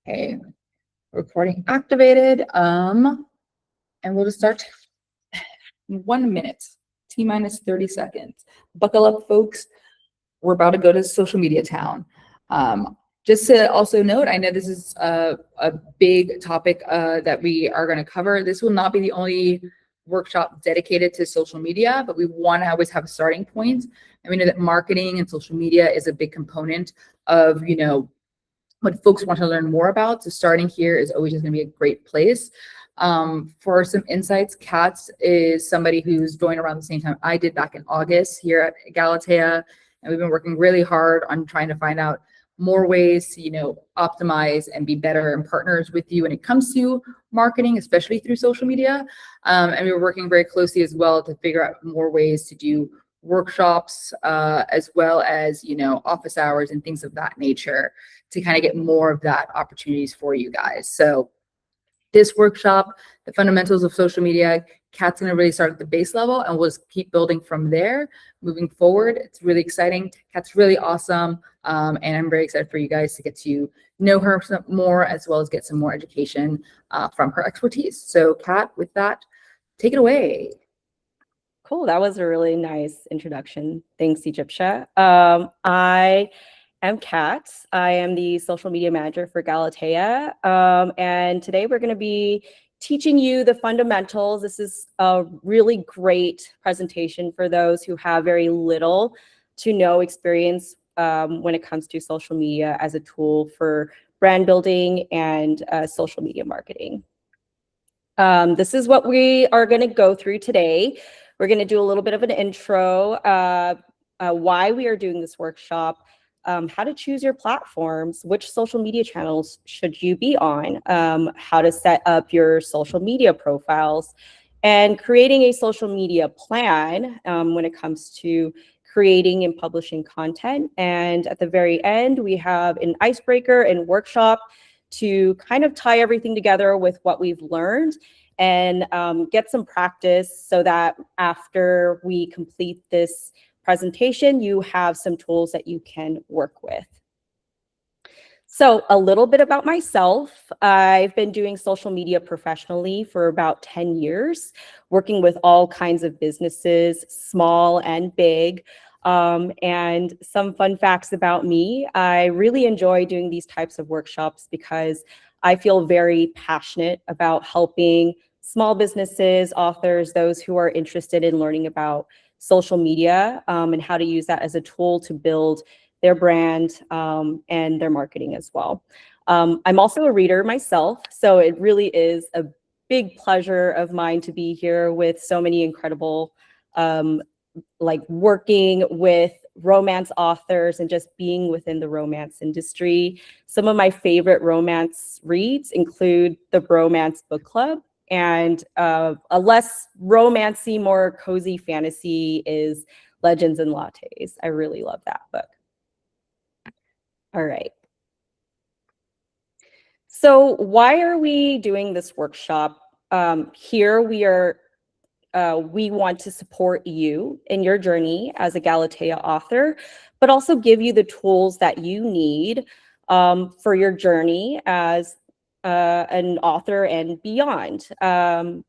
Okay, recording activated. And we'll just start in 1 minute, T-minus 30 seconds. Buckle up, folks. We're about to go to social media town. Just to also note, I know this is a big topic that we are going to cover. This will not be the only workshop dedicated to social media, but we want to always have a starting point. And we know that marketing and social media is a big component of, what folks want to learn more about. So starting here is always just going to be a great place. For some insights, Katz is somebody who's joined around the same time I did back in August here at Galatea. And we've been working really hard on trying to find out more ways to, optimize and be better and partners with you when it comes to marketing, especially through social media. And we were working very closely as well to figure out more ways to do workshops, as well as, office hours and things of that nature to kind of get more of that opportunities for you guys. So this workshop, the fundamentals of social media, Kat's going to really start at the base level and we'll just keep building from there moving forward. It's really exciting. Kat's really awesome. And I'm very excited for you guys to get to know her more as well as get some more education from her expertise. So Kat, with that, take it away. Cool. That was a really nice introduction. Thanks, Egyptia. I am Kat. I am the social media manager for Galatea. And today we're going to be teaching you the fundamentals. This is a really great presentation for those who have very little to no experience when it comes to social media as a tool for brand building and social media marketing. This is what we are going to go through today. We're going to do a little bit of an intro, why we are doing this workshop, how to choose your platforms, which social media channels should you be on, how to set up your social media profiles, and creating a social media plan when it comes to creating and publishing content. And at the very end, we have an icebreaker and workshop to kind of tie everything together with what we've learned and get some practice so that after we complete this presentation, you have some tools that you can work with. So a little bit about myself. I've been doing social media professionally for about 10 years, working with all kinds of businesses, small and big. And some fun facts about me. I really enjoy doing these types of workshops because I feel very passionate about helping small businesses, authors, those who are interested in learning about social media and how to use that as a tool to build their brand and their marketing as well. I'm also a reader myself, so it really is a big pleasure of mine to be here with so many incredible working with romance authors and just being within the romance industry. Some of my favorite romance reads include the Bromance Book Club, and a less romancy, more cozy fantasy is Legends and Lattes. I really love that book. All right. So why are we doing this workshop? Here we want to support you in your journey as a Galatea author, but also give you the tools that you need for your journey as an author and beyond. Today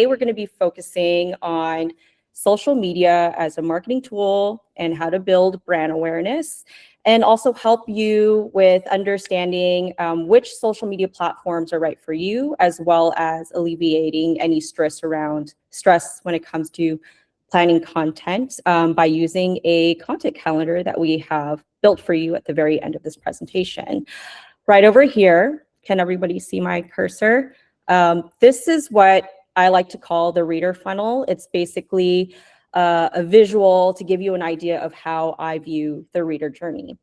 we're going to be focusing on social media as a marketing tool and how to build brand awareness, and also help you with understanding which social media platforms are right for you, as well as alleviating any stress when it comes to planning content by using a content calendar that we have built for you at the very end of this presentation. Right over here, can everybody see my cursor? This is what I like to call the reader funnel. It's basically a visual to give you an idea of how I view the reader journey.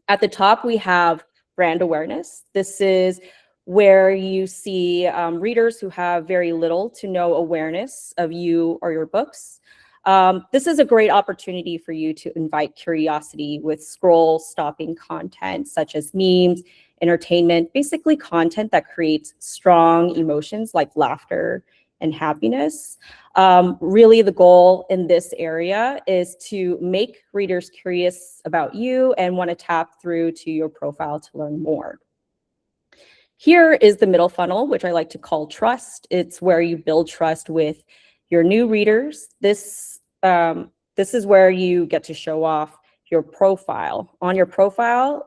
At the top, we have brand awareness. This is where you see readers who have very little to no awareness of you or your books. This is a great opportunity for you to invite curiosity with scroll-stopping content such as memes, entertainment, basically content that creates strong emotions like laughter and happiness. Really, the goal in this area is to make readers curious about you and want to tap through to your profile to learn more. Here is the middle funnel, which I like to call trust. It's where you build trust with your new readers. This is where you get to show off your profile. On your profile,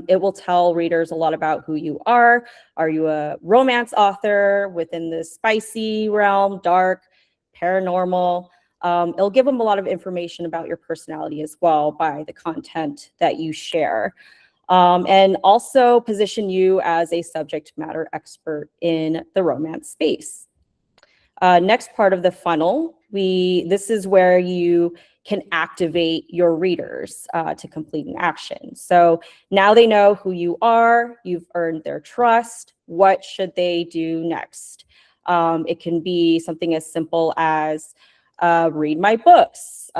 it will tell readers a lot about who you are. Are you a romance author within the spicy realm, dark, paranormal? It'll give them a lot of information about your personality as well by the content that you share. And also position you as a subject matter expert in the romance space. Next part of the funnel, this is where you can activate your readers to complete an action. So now they know who you are, you've earned their trust. What should they do next? It can be something as simple as read my books,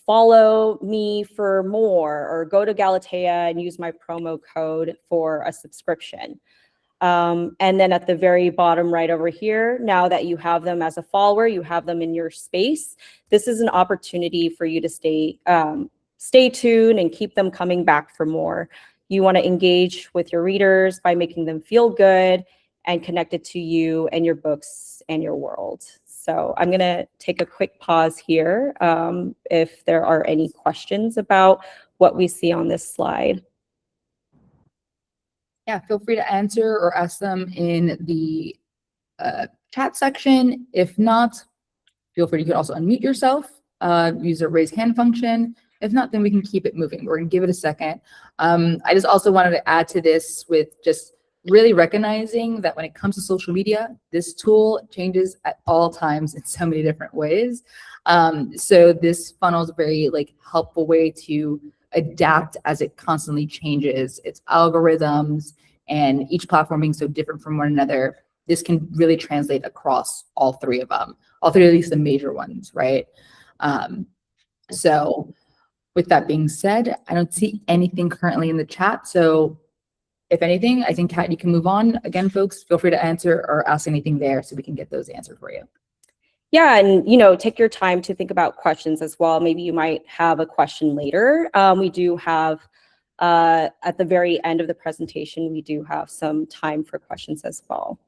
follow me for more, or go to Galatea and use my promo code for a subscription. And then at the very bottom right over here, now that you have them as a follower, you have them in your space, this is an opportunity for you to stay tuned and keep them coming back for more. You want to engage with your readers by making them feel good and connected to you and your books and your world. So I'm going to take a quick pause here if there are any questions about what we see on this slide. Yeah, feel free to answer or ask them in the chat section. If not, feel free, you can also unmute yourself, use the raise hand function. If not, then we can keep it moving. We're gonna give it a second. I just also wanted to add to this with just really recognizing that when it comes to social media, this tool changes at all times in so many different ways. So this funnel is a very helpful way to adapt as it constantly changes its algorithms, and each platform being so different from one another. This can really translate across all three of them, all three, at least the major ones, right? So with that being said, I don't see anything currently in the chat. So if anything, I think, Kat, you can move on. Again, folks, feel free to answer or ask anything there so we can get those answered for you. Yeah, and take your time to think about questions as well. Maybe you might have a question later. We do have, at the very end of the presentation, we do have some time for questions as well.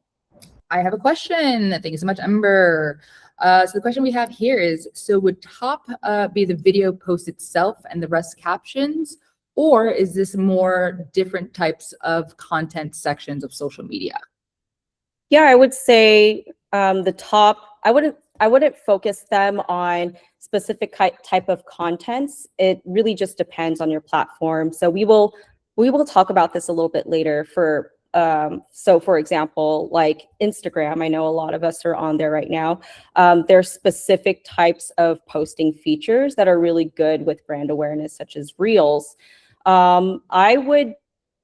I have a question. Thank you so much, Ember. So the question we have here is, so would top be the video post itself and the rest captions, or is this more different types of content sections of social media? Yeah, I would say the top, I wouldn't focus them on specific type of contents. It really just depends on your platform. So we will talk about this a little bit later. So for example, like Instagram, I know a lot of us are on there right now. There's specific types of posting features that are really good with brand awareness, such as Reels. I would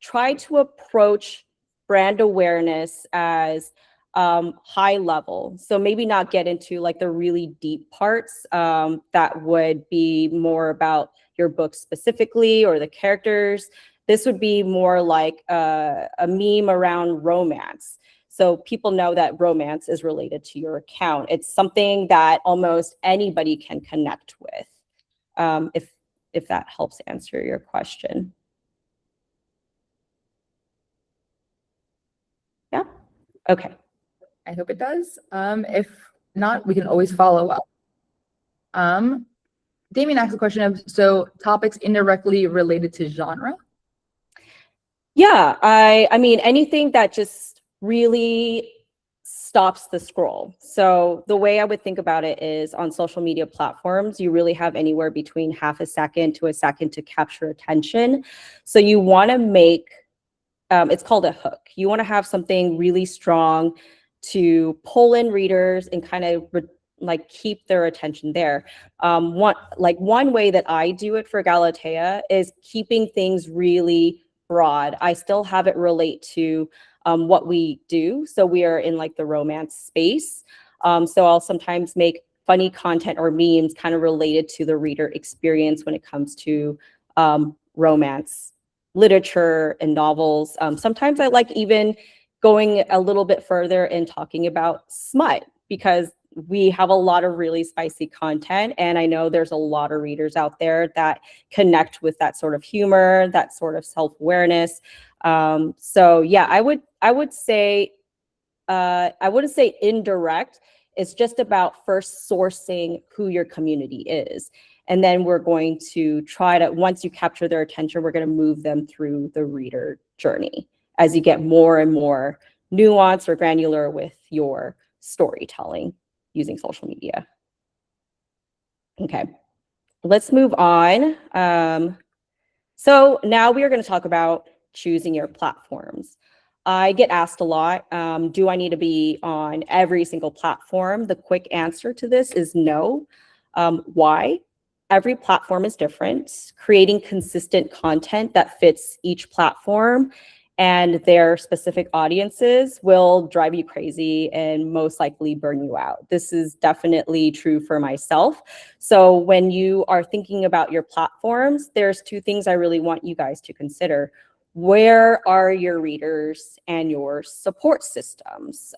try to approach brand awareness as high level. So maybe not get into the really deep parts that would be more about your book specifically or the characters. This would be more like a meme around romance. So people know that romance is related to your account. It's something that almost anybody can connect with, if that helps answer your question. Yeah, okay. I hope it does. If not, we can always follow up. Damien asked a question of, so topics indirectly related to genre? Yeah, I mean, anything that just really stops the scroll. So the way I would think about it is on social media platforms, you really have anywhere between half a second to a second to capture attention. So you want to make, it's called a hook. You want to have something really strong to pull in readers and kind of keep their attention there. One way that I do it for Galatea is keeping things really broad. I still have it relate to what we do. So we are in the romance space. So I'll sometimes make funny content or memes kind of related to the reader experience when it comes to romance literature and novels. Sometimes I like even going a little bit further and talking about smut, because we have a lot of really spicy content, and I know there's a lot of readers out there that connect with that sort of humor, that sort of self-awareness. So yeah, I would say I wouldn't say indirect. It's just about first sourcing who your community is. And then we're going to try to, once you capture their attention, we're going to move them through the reader journey as you get more and more nuanced or granular with your storytelling using social media. Okay, let's move on. So now we are going to talk about choosing your platforms. I get asked a lot, do I need to be on every single platform? The quick answer to this is no. Why? Every platform is different. Creating consistent content that fits each platform and their specific audiences will drive you crazy and most likely burn you out. This is definitely true for myself. So when you are thinking about your platforms, there's two things I really want you guys to consider. Where are your readers and your support systems?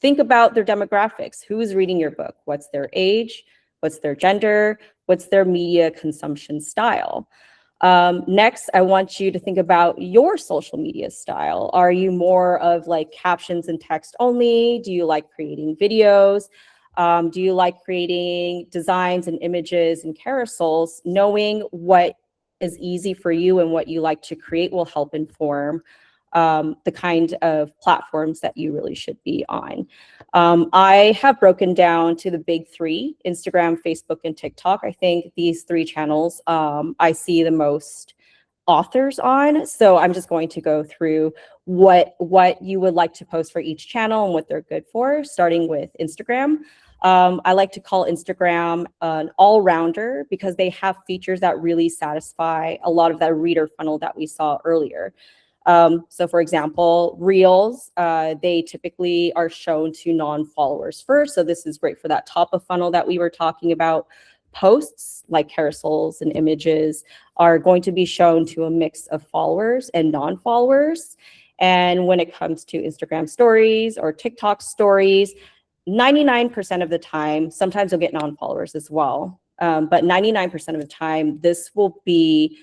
Think about their demographics. Who is reading your book? What's their age? What's their gender? What's their media consumption style? Next, I want you to think about your social media style. Are you more of like captions and text only? Do you like creating videos? Do you like creating designs and images and carousels? Knowing what is easy for you and what you like to create will help inform the kind of platforms that you really should be on. I have broken down to the big three: Instagram, Facebook, and TikTok. I think these three channels I see the most authors on. So I'm just going to go through what you would like to post for each channel and what they're good for, starting with Instagram. I like to call Instagram an all-rounder because they have features that really satisfy a lot of that reader funnel that we saw earlier. So for example, Reels, they typically are shown to non-followers first. So this is great for that top of funnel that we were talking about. Posts like carousels and images are going to be shown to a mix of followers and non-followers. And when it comes to Instagram stories or TikTok stories, 99% of the time, sometimes you'll get non-followers as well. But 99% of the time, this will be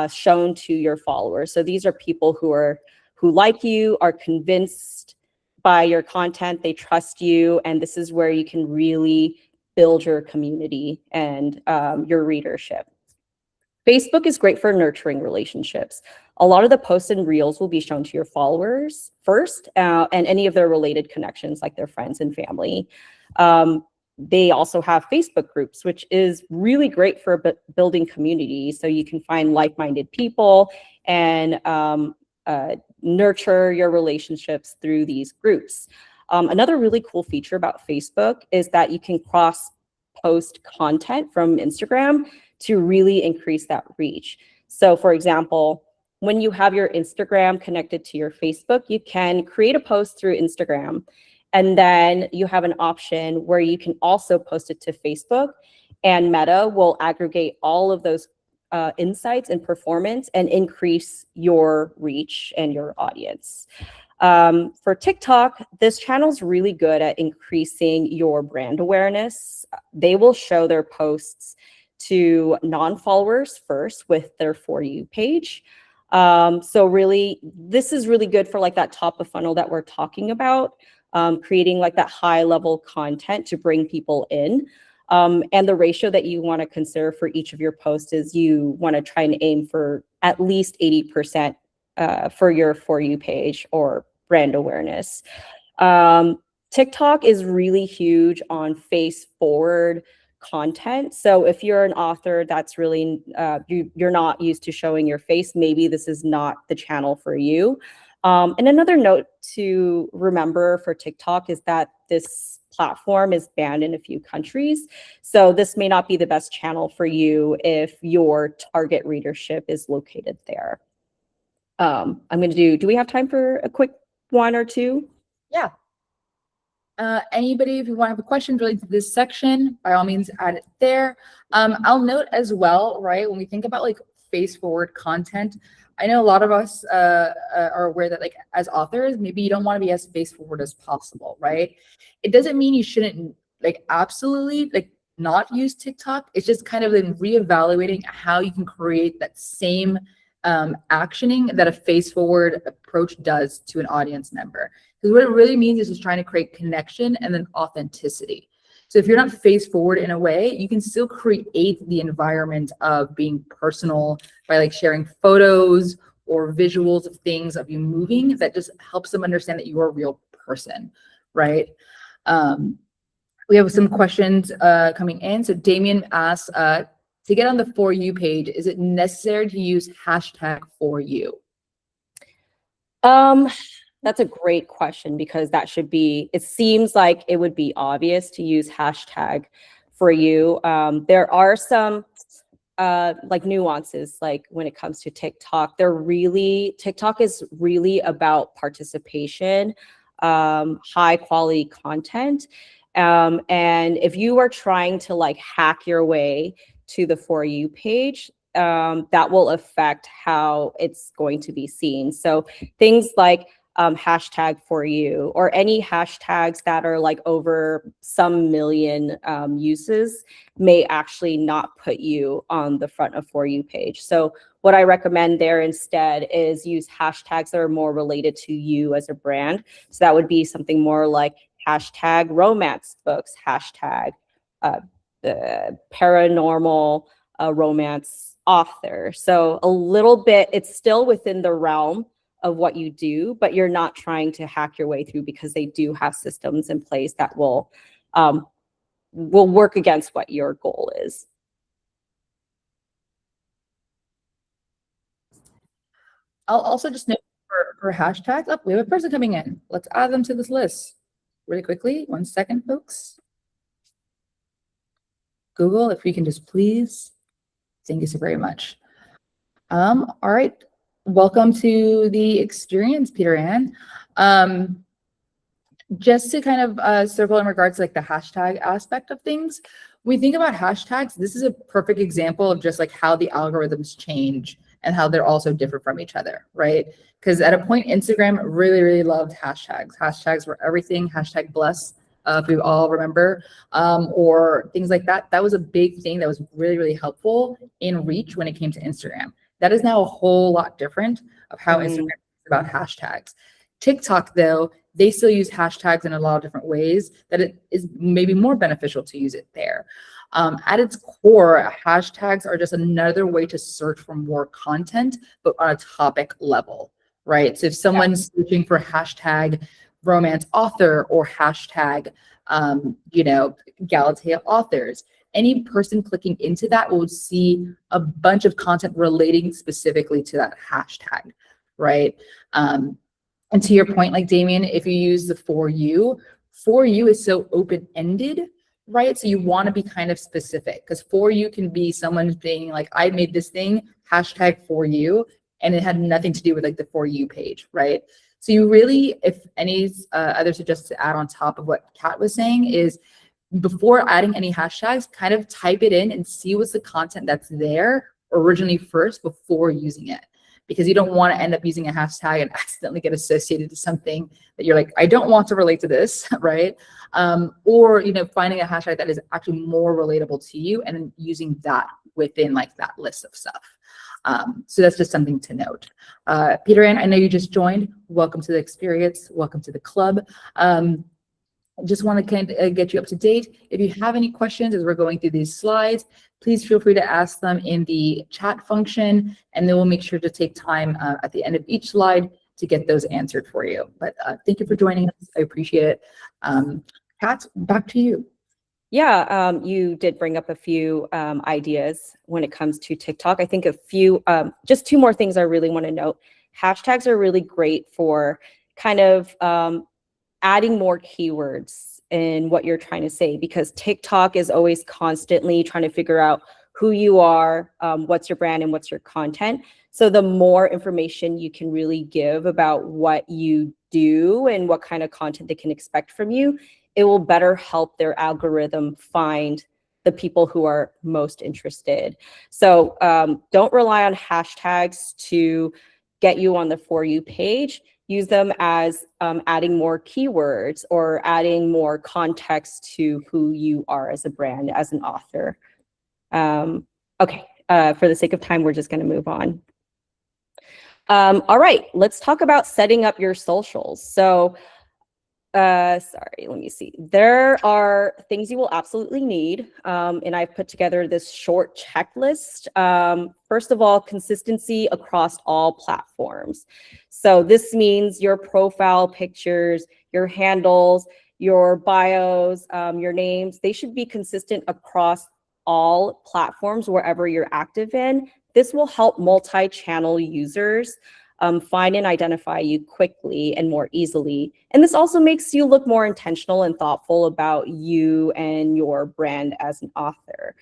shown to your followers. So these are people who like you, are convinced by your content, they trust you, and this is where you can really build your community and your readership. Facebook is great for nurturing relationships. A lot of the posts and reels will be shown to your followers first, and any of their related connections like their friends and family. They also have Facebook groups, which is really great for building community. So you can find like-minded people and nurture your relationships through these groups. Another really cool feature about Facebook is that you can cross-post content from Instagram to really increase that reach. So for example, when you have your Instagram connected to your Facebook, you can create a post through Instagram, and then you have an option where you can also post it to Facebook, and Meta will aggregate all of those insights and performance and increase your reach and your audience. For TikTok, this channel is really good at increasing your brand awareness. They will show their posts to non-followers first with their For You page. So really, this is really good for like that top of funnel that we're talking about, creating like that high level content to bring people in. And the ratio that you want to consider for each of your posts is you want to try and aim for at least 80% for your For You page or brand awareness. TikTok is really huge on face forward content. So if you're an author that's really, you're not used to showing your face, maybe this is not the channel for you. And another note to remember for TikTok is that this platform is banned in a few countries. So this may not be the best channel for you if your target readership is located there. I'm going to do we have time for a quick one or two? Yeah. Anybody, if you want to have a question related to this section, by all means, add it there. I'll note as well, right, when we think about like face forward content, I know a lot of us are aware that like as authors, maybe you don't want to be as face forward as possible, right? It doesn't mean you shouldn't like absolutely like not use TikTok. It's just kind of then reevaluating how you can create that same actioning that a face forward approach does to an audience member. Because what it really means is just trying to create connection and then authenticity. So if you're not face forward in a way, you can still create the environment of being personal by like sharing photos or visuals of things of you moving that just helps them understand that you're a real person, right? We have some questions coming in. So Damien asks, to get on the For You page, is it necessary to use hashtag For You? That's a great question, because that should be, it seems like it would be obvious to use hashtag For You. There are some like nuances, like when it comes to TikTok. TikTok is really about participation, high quality content. And if you are trying to like hack your way to the For You page, that will affect how it's going to be seen. So things like hashtag For You, or any hashtags that are like over some million uses, may actually not put you on the front of For You page. So what I recommend there instead is use hashtags that are more related to you as a brand. So that would be something more like hashtag romance books, hashtag paranormal romance author. So a little bit, it's still within the realm of what you do, but you're not trying to hack your way through, because they do have systems in place that will work against what your goal is. I'll also just note for hashtags, oh, we have a person coming in. Let's add them to this list really quickly. 1 second, folks. Google, if we can just please. Thank you so very much. All right. Welcome to the experience, Peter Ann. Just to kind of circle in regards to like the hashtag aspect of things, when we think about hashtags, this is a perfect example of just like how the algorithms change and how they're also different from each other, right? Because at a point, Instagram really, really loved hashtags. Hashtags were everything. Hashtag bless, if we all remember, or things like that. That was a big thing that was really, really helpful in reach when it came to Instagram. That is now a whole lot different of how Instagram is about hashtags. TikTok, though, they still use hashtags in a lot of different ways that it is maybe more beneficial to use it there. At its core, hashtags are just another way to search for more content, but on a topic level, right? So if someone's searching for hashtag romance author or hashtag, Galatea authors, any person clicking into that will see a bunch of content relating specifically to that hashtag, right? And to your point, like Damien, if you use the For You is so open-ended, right? So you want to be kind of specific, because For You can be someone being like, I made this thing, hashtag For You, and it had nothing to do with like the For You page, right? So you really, if any other suggestions to add on top of what Kat was saying is, before adding any hashtags, kind of type it in and see what's the content that's there originally first before using it. Because you don't want to end up using a hashtag and accidentally get associated to something that you're like, I don't want to relate to this, right? Or, finding a hashtag that is actually more relatable to you and then using that within like that list of stuff. So that's just something to note. Peter Ann, I know you just joined. Welcome to the experience. Welcome to the club. Just want to kind of get you up to date. If you have any questions as we're going through these slides, please feel free to ask them in the chat function, and then we'll make sure to take time at the end of each slide to get those answered for you. But thank you for joining us. I appreciate it. Kat, back to you. Yeah, you did bring up a few ideas when it comes to TikTok. I think just 2 more things I really want to note. Hashtags are really great for kind of adding more keywords in what you're trying to say, because TikTok is always constantly trying to figure out who you are, what's your brand, and what's your content. So the more information you can really give about what you do and what kind of content they can expect from you, it will better help their algorithm find the people who are most interested. So don't rely on hashtags to get you on the For You page. use them as adding more keywords or adding more context to who you are as a brand, as an author. Okay, for the sake of time, we're just going to move on. All right, let's talk about setting up your socials. So sorry, let me see. There are things you will absolutely need. And I've put together this short checklist. First of all, consistency across all platforms. So this means your profile pictures, your handles, your bios, your names, they should be consistent across all platforms wherever you're active in. This will help multi-channel users find and identify you quickly and more easily. And this also makes you look more intentional and thoughtful about you and your brand as an author.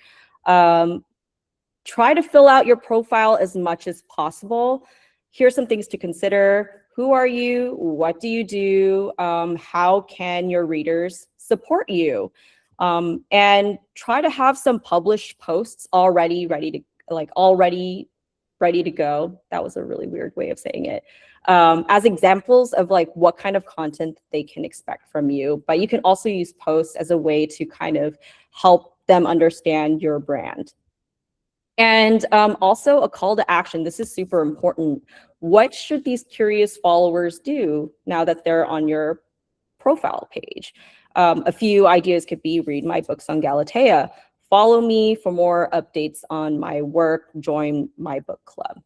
Try to fill out your profile as much as possible. Here's some things to consider. Who are you? What do you do? How can your readers support you? And try to have some published posts already ready to go. That was a really weird way of saying it. As examples of like what kind of content they can expect from you. But you can also use posts as a way to kind of help them understand your brand. And also a call to action. This is super important. What should these curious followers do now that they're on your profile page? A few ideas could be read my books on Galatea, follow me for more updates on my work, join my book club.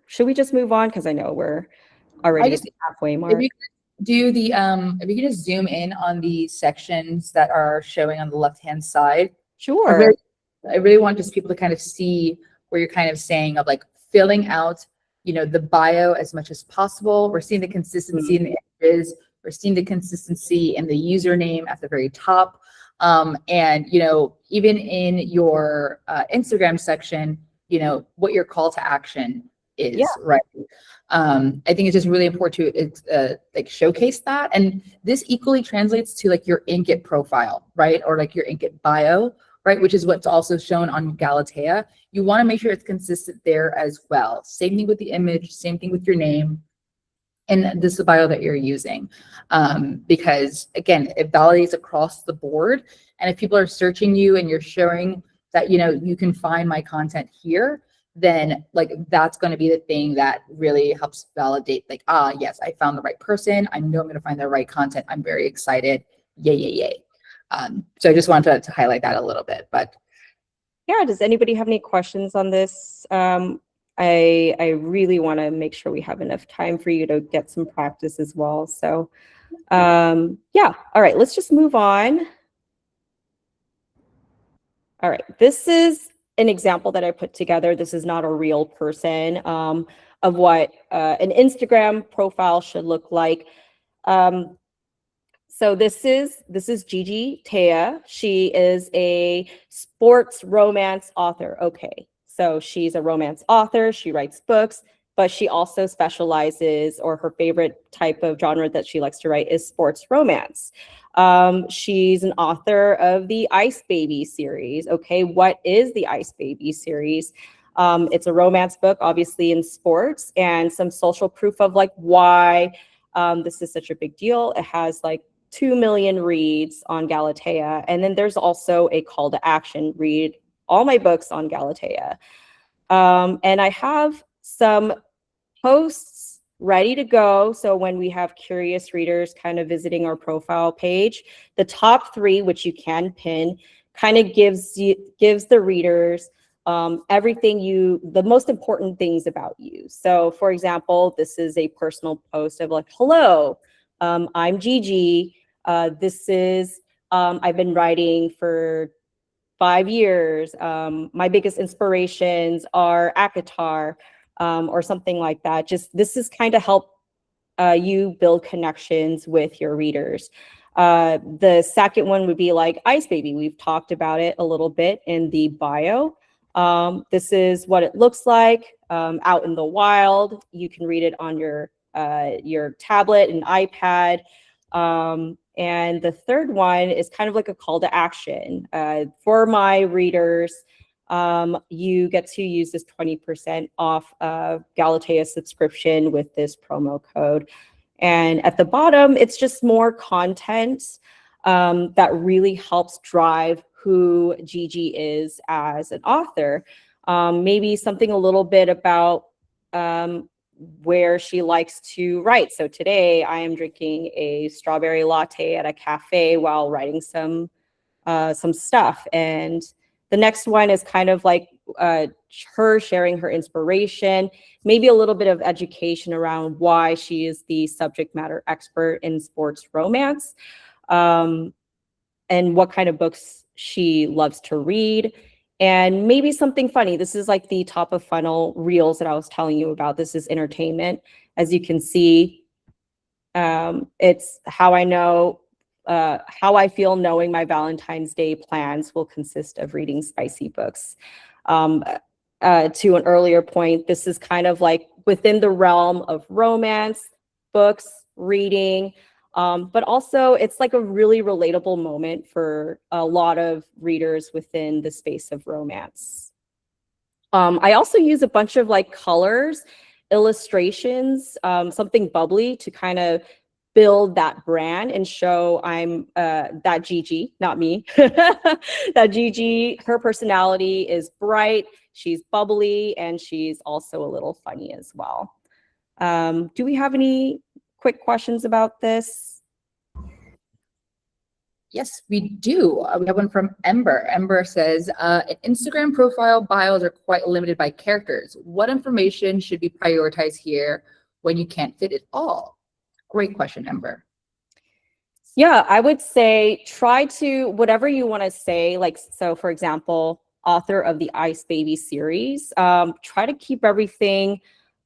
Should we just move on? Because I know we're already at the halfway mark. If you do the, if you could just zoom in on the sections that are showing on the left-hand side. Sure. I really want just people to kind of see where you're kind of saying of like filling out, the bio as much as possible. We're seeing the consistency in the images. We're seeing the consistency in the username at the very top. And, even in your Instagram section, what your call to action is, right? I think it's just really important to like showcase that. And this equally translates to like your Inkit profile, right? Or like your Inkit bio, right? Which is what's also shown on Galatea. You want to make sure it's consistent there as well. Same thing with the image, same thing with your name. And this is the bio that you're using. Because again, it validates across the board. And if people are searching you and you're showing that, you can find my content here, then like that's going to be the thing that really helps validate like, yes, I found the right person. I know I'm going to find the right content. I'm very excited. Yay, yay, yay. So I just wanted to highlight that a little bit, but. Yeah, does anybody have any questions on this? I really want to make sure we have enough time for you to get some practice as well. So yeah, all right, let's just move on. All right, this is an example that I put together. This is not a real person of what an Instagram profile should look like. So this is Gigi Taya. She is a sports romance author. Okay, so she's a romance author. She writes books, but she also specializes, or her favorite type of genre that she likes to write is sports romance. She's an author of the Ice Baby series. Okay, what is the Ice Baby series? It's a romance book, obviously in sports, and some social proof of like why this is such a big deal. It has like 2 million reads on Galatea. And then there's also a call to action, read all my books on Galatea. And I have some posts ready to go. So when we have curious readers kind of visiting our profile page, the top 3, which you can pin, kind of gives the readers the most important things about you. So for example, this is a personal post of like, hello, I'm Gigi. This is, I've been writing for 5 years. My biggest inspirations are ACOTAR or something like that. Just this is kind of help you build connections with your readers. The second one would be like Ice Baby. We've talked about it a little bit in the bio. This is what it looks like out in the wild. You can read it on your tablet and iPad. And the third one is kind of like a call to action for my readers. you get to use this 20% off Galatea subscription with this promo code. And at the bottom, it's just more content that really helps drive who Gigi is as an author. Maybe something a little bit about where she likes to write. So today I am drinking a strawberry latte at a cafe while writing some stuff. And the next one is kind of like her sharing her inspiration, maybe a little bit of education around why she is the subject matter expert in sports romance, and what kind of books she loves to read, and maybe something funny. This is like the top of funnel reels that I was telling you about. This is entertainment. As you can see, it's how I know how I feel knowing my Valentine's Day plans will consist of reading spicy books. To an earlier point, this is kind of like within the realm of romance, books, reading, but also it's like a really relatable moment for a lot of readers within the space of romance. I also use a bunch of like colors, illustrations, something bubbly to kind of build that brand and show I'm that Gigi, not me, that Gigi, her personality is bright, she's bubbly, and she's also a little funny as well. Do we have any quick questions about this? Yes, we do. We have one from Ember. Ember says, Instagram profile bios are quite limited by characters. What information should be prioritized here when you can't fit it all? Great question, Ember. Yeah, I would say try to, whatever you want to say, like, so for example, author of the Ice Baby series, try to keep everything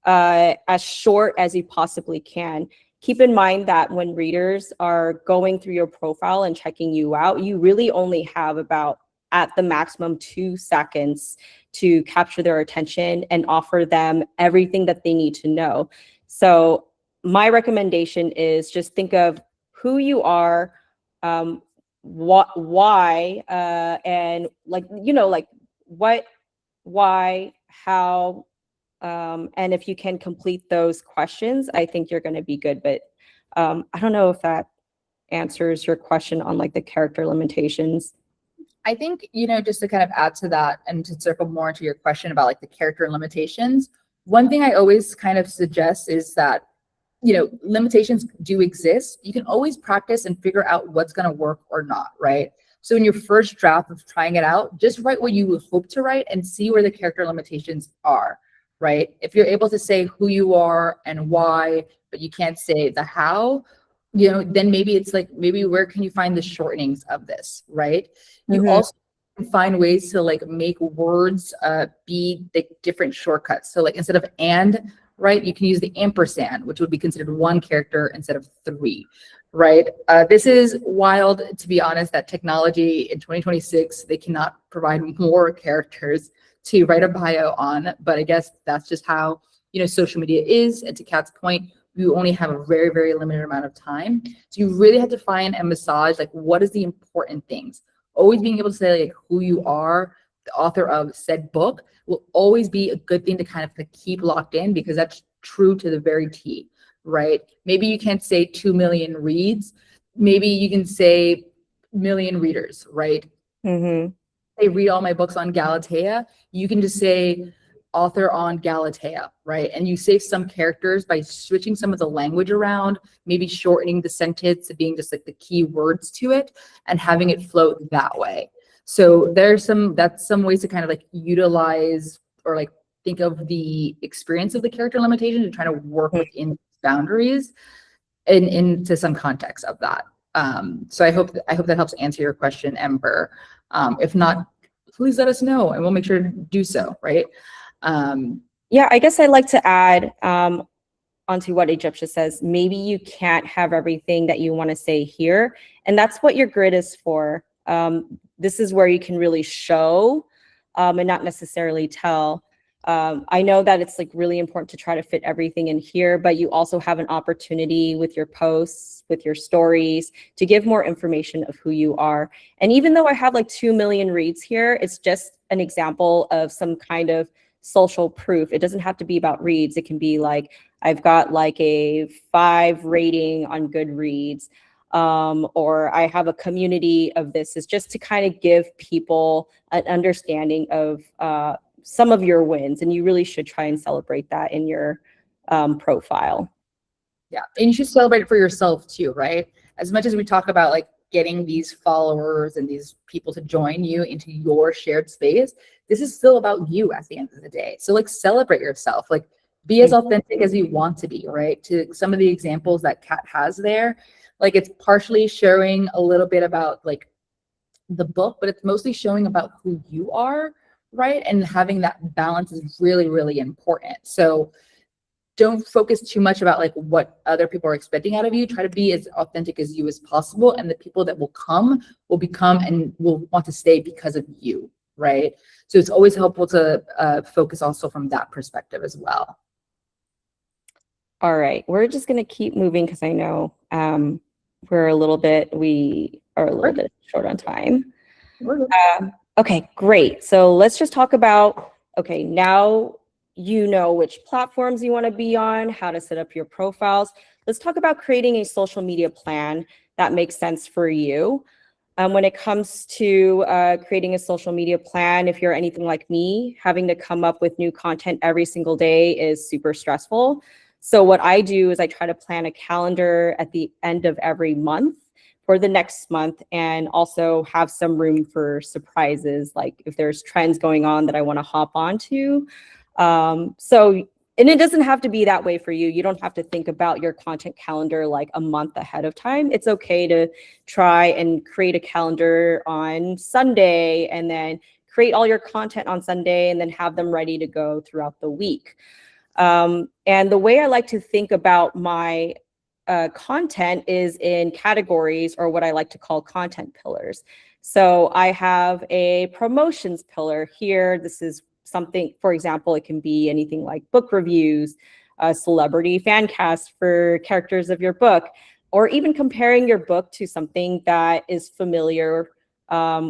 as short as you possibly can. Keep in mind that when readers are going through your profile and checking you out, you really only have about, at the maximum, 2 seconds to capture their attention and offer them everything that they need to know. So my recommendation is just think of who you are, why, and like, you know, like what, why, how, and if you can complete those questions, I think you're going to be good. But I don't know if that answers your question on like the character limitations. I think, just to kind of add to that and to circle more into your question about like the character limitations, one thing I always kind of suggest is that, limitations do exist. You can always practice and figure out what's going to work or not, right? So in your first draft of trying it out, just write what you hope to write and see where the character limitations are, right? If you're able to say who you are and why, but you can't say the how, then maybe it's like, maybe where can you find the shortenings of this, right? You also can find ways to like make words be the different shortcuts. So like instead of and, right, you can use the ampersand, which would be considered 1 character instead of 3, right? This is wild, to be honest, that technology in 2026, they cannot provide more characters to write a bio on, but I guess that's just how, social media is. And to Kat's point, you only have a very, very limited amount of time. So you really have to find and massage, like, what is the important things? Always being able to say like who you are, the author of said book, will always be a good thing to kind of keep locked in, because that's true to the very T, right? Maybe you can't say 2 million reads. Maybe you can say million readers, right? They read all my books on Galatea. You can just say author on Galatea, right? And you save some characters by switching some of the language around, maybe shortening the sentence to being just like the key words to it and having it float that way. So that's some ways to kind of like utilize or like think of the experience of the character limitation and try to work within boundaries and into some context of that. So I hope that helps answer your question, Ember. If not, please let us know and we'll make sure to do so, right? Yeah, I guess I'd like to add onto what Egyptia says. Maybe you can't have everything that you want to say here, and that's what your grid is for. This is where you can really show and not necessarily tell. I know that it's like really important to try to fit everything in here, but you also have an opportunity with your posts, with your stories, to give more information of who you are. And even though I have like 2 million reads here, it's just an example of some kind of social proof. It doesn't have to be about reads. It can be like, I've got like a 5 rating on Goodreads, or I have a community of this. Is just to kind of give people an understanding of some of your wins, and you really should try and celebrate that in your profile. Yeah, and you should celebrate it for yourself too, right? As much as we talk about like getting these followers and these people to join you into your shared space, this is still about you at the end of the day. So like celebrate yourself, like be as authentic as you want to be, right? To some of the examples that Kat has there, like it's partially showing a little bit about like the book, but it's mostly showing about who you are, right? And having that balance is really, really important. So don't focus too much about like what other people are expecting out of you. Try to be as authentic as you as possible. And the people that will become and will want to stay because of you, right? So it's always helpful to focus also from that perspective as well. All right, we're just gonna keep moving because I know we are a little bit short on time. Okay, great. So let's just talk about, okay, now you know which platforms you want to be on, how to set up your profiles. Let's talk about creating a social media plan that makes sense for you. When it comes to creating a social media plan, if you're anything like me, having to come up with new content every single day is super stressful. So what I do is I try to plan a calendar at the end of every month for the next month, and also have some room for surprises, like if there's trends going on that I want to hop onto. And it doesn't have to be that way for you. You don't have to think about your content calendar like a month ahead of time. It's okay to try and create a calendar on Sunday and then create all your content on Sunday and then have them ready to go throughout the week. And the way I like to think about my content is in categories, or what I like to call content pillars. So I have a promotions pillar here. This is something, for example, it can be anything like book reviews, celebrity fan cast for characters of your book, or even comparing your book to something that is familiar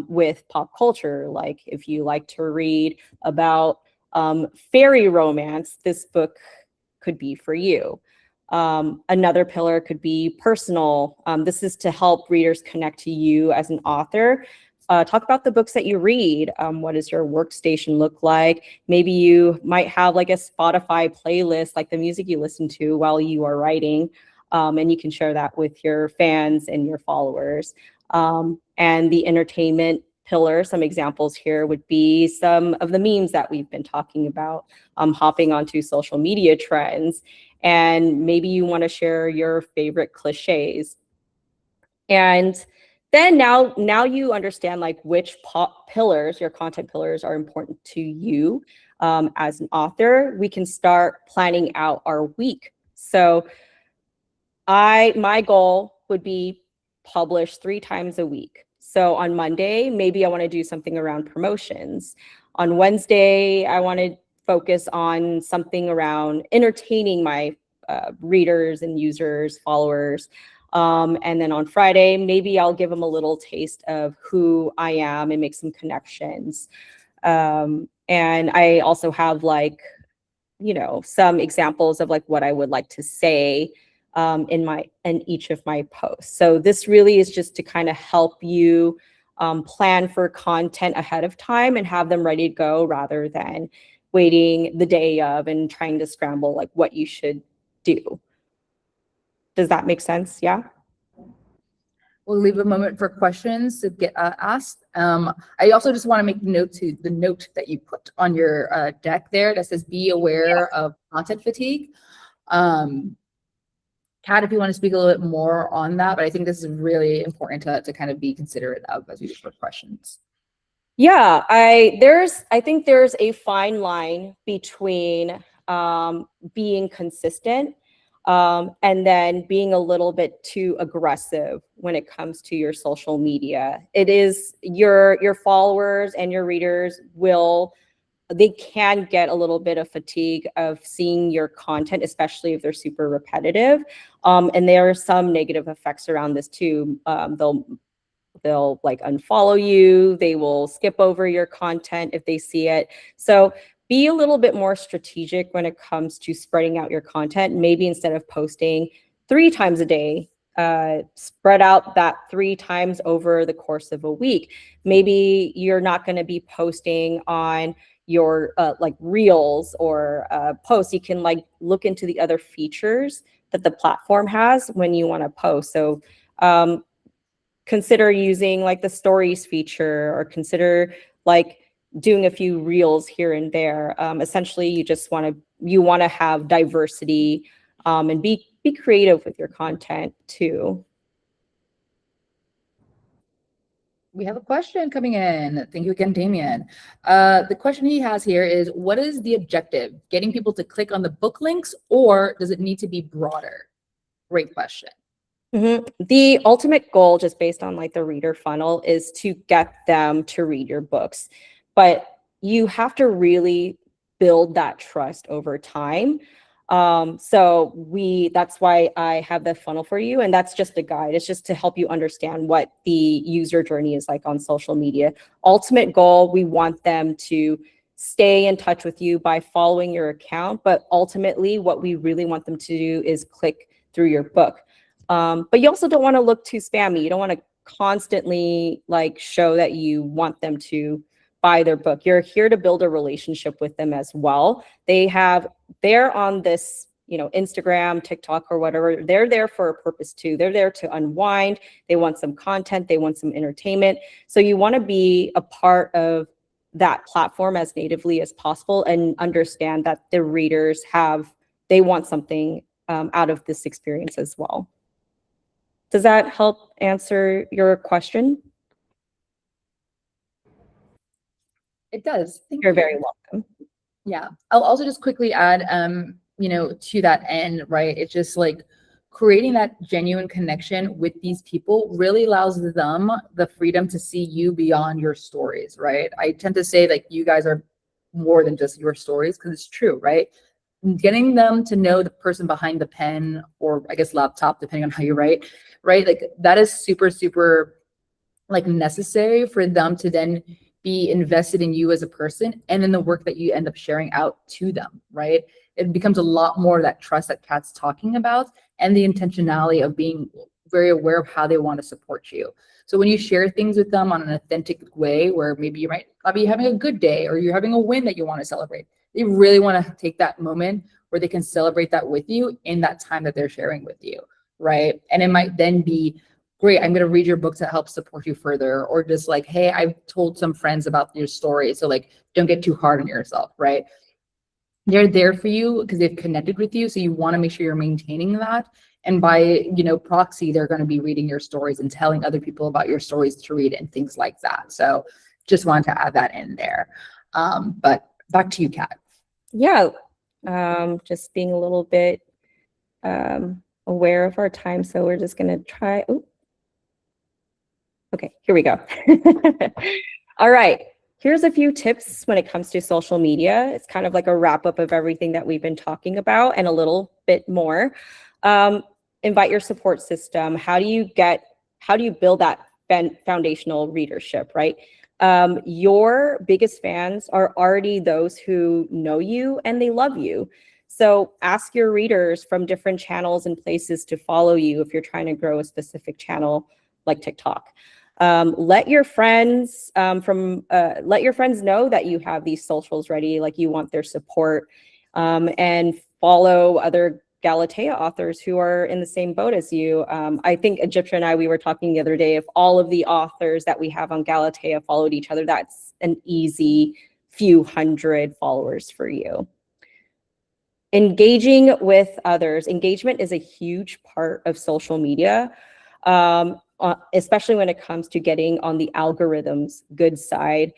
with pop culture. Like if you like to read about fairy romance, this book could be for you. Another pillar could be personal. This is to help readers connect to you as an author. Talk about the books that you read. What does your workstation look like? Maybe you might have like a Spotify playlist, like the music you listen to while you are writing, and you can share that with your fans and your followers. And the entertainment pillar, some examples here would be some of the memes that we've been talking about, hopping onto social media trends. And maybe you want to share your favorite cliches. And then now you understand like which pillars, your content pillars, are important to you as an author. We can start planning out our week. So my goal would be publish 3 times a week. So on Monday, maybe I want to do something around promotions. On Wednesday, I want to focus on something around entertaining my readers and users, followers. And then on Friday, maybe I'll give them a little taste of who I am and make some connections. And I also have like, some examples of like what I would like to say in each of my posts. So this really is just to kind of help you plan for content ahead of time and have them ready to go, rather than waiting the day of and trying to scramble like what you should do. Does that make sense? Yeah. We'll leave a moment for questions to get asked. I also just want to make note to the note that you put on your deck there that says be aware of content fatigue. Kat, if you want to speak a little bit more on that, but I think this is really important to kind of be considerate of as we look for questions. Yeah, I think there's a fine line between being consistent and then being a little bit too aggressive when it comes to your social media. It is your followers and your readers will they can get a little bit of fatigue of seeing your content, especially if they're super repetitive. And there are some negative effects around this too. They'll like unfollow you, they will skip over your content if they see it. So be a little bit more strategic when it comes to spreading out your content. Maybe instead of posting 3 times a day, spread out that 3 times over the course of a week. Maybe you're not going to be posting on your like reels or posts. You can like look into the other features that the platform has when you want to post. So consider using like the stories feature, or consider like doing a few reels here and there. Essentially, you want to have diversity, and be creative with your content too. We have a question coming in. Thank you again, Damien. The question he has here is, what is the objective? Getting people to click on the book links, or does it need to be broader? Great question. The ultimate goal, just based on like the reader funnel, is to get them to read your books. But you have to really build that trust over time. That's why I have the funnel for you. And that's just a guide. It's just to help you understand what the user journey is like on social media. Ultimate goal, we want them to stay in touch with you by following your account. But ultimately, what we really want them to do is click through your book. But you also don't want to look too spammy. You don't want to constantly like show that you want them to buy their book. You're here to build a relationship with them as well. They're on this, Instagram, TikTok, or whatever. They're there for a purpose too. They're there to unwind. They want some content. They want some entertainment. So you want to be a part of that platform as natively as possible, and understand that the readers they want something out of this experience as well. Does that help answer your question? It does. Thank You're you. very welcome. Yeah. I'll also just quickly add, to that end, right? It's just like creating that genuine connection with these people really allows them the freedom to see you beyond your stories, right? I tend to say like you guys are more than just your stories, because it's true, right? Getting them to know the person behind the pen, or I guess laptop, depending on how you write, right? Like that is super, super like necessary for them to then be invested in you as a person and in the work that you end up sharing out to them, right? It becomes a lot more of that trust that Kat's talking about, and the intentionality of being very aware of how they want to support you. So when you share things with them on an authentic way, where maybe you might not be having a good day, or you're having a win that you want to celebrate, they really want to take that moment where they can celebrate that with you in that time that they're sharing with you, right? And it might then be, great, I'm going to read your book to help support you further, or just like, hey, I've told some friends about your story, so like don't get too hard on yourself, right? They're there for you because they've connected with you, so you want to make sure you're maintaining that. And by proxy, they're going to be reading your stories and telling other people about your stories to read and things like that. So just wanted to add that in there. But back to you, Kat. Yeah, just being a little bit aware of our time, so we're just going to try. Okay, here we go. All right, here's a few tips when it comes to social media. It's kind of like a wrap up of everything that we've been talking about and a little bit more. Invite your support system. How do you build that foundational readership, right? Your biggest fans are already those who know you and they love you. So ask your readers from different channels and places to follow you if you're trying to grow a specific channel like TikTok. Let your friends know that you have these socials ready, like you want their support, and follow other Galatea authors who are in the same boat as you. I think Egyptian and I, we were talking the other day, if all of the authors that we have on Galatea followed each other, that's an easy few hundred followers for you. Engaging with others. Engagement is a huge part of social media. Especially when it comes to getting on the algorithm's good side.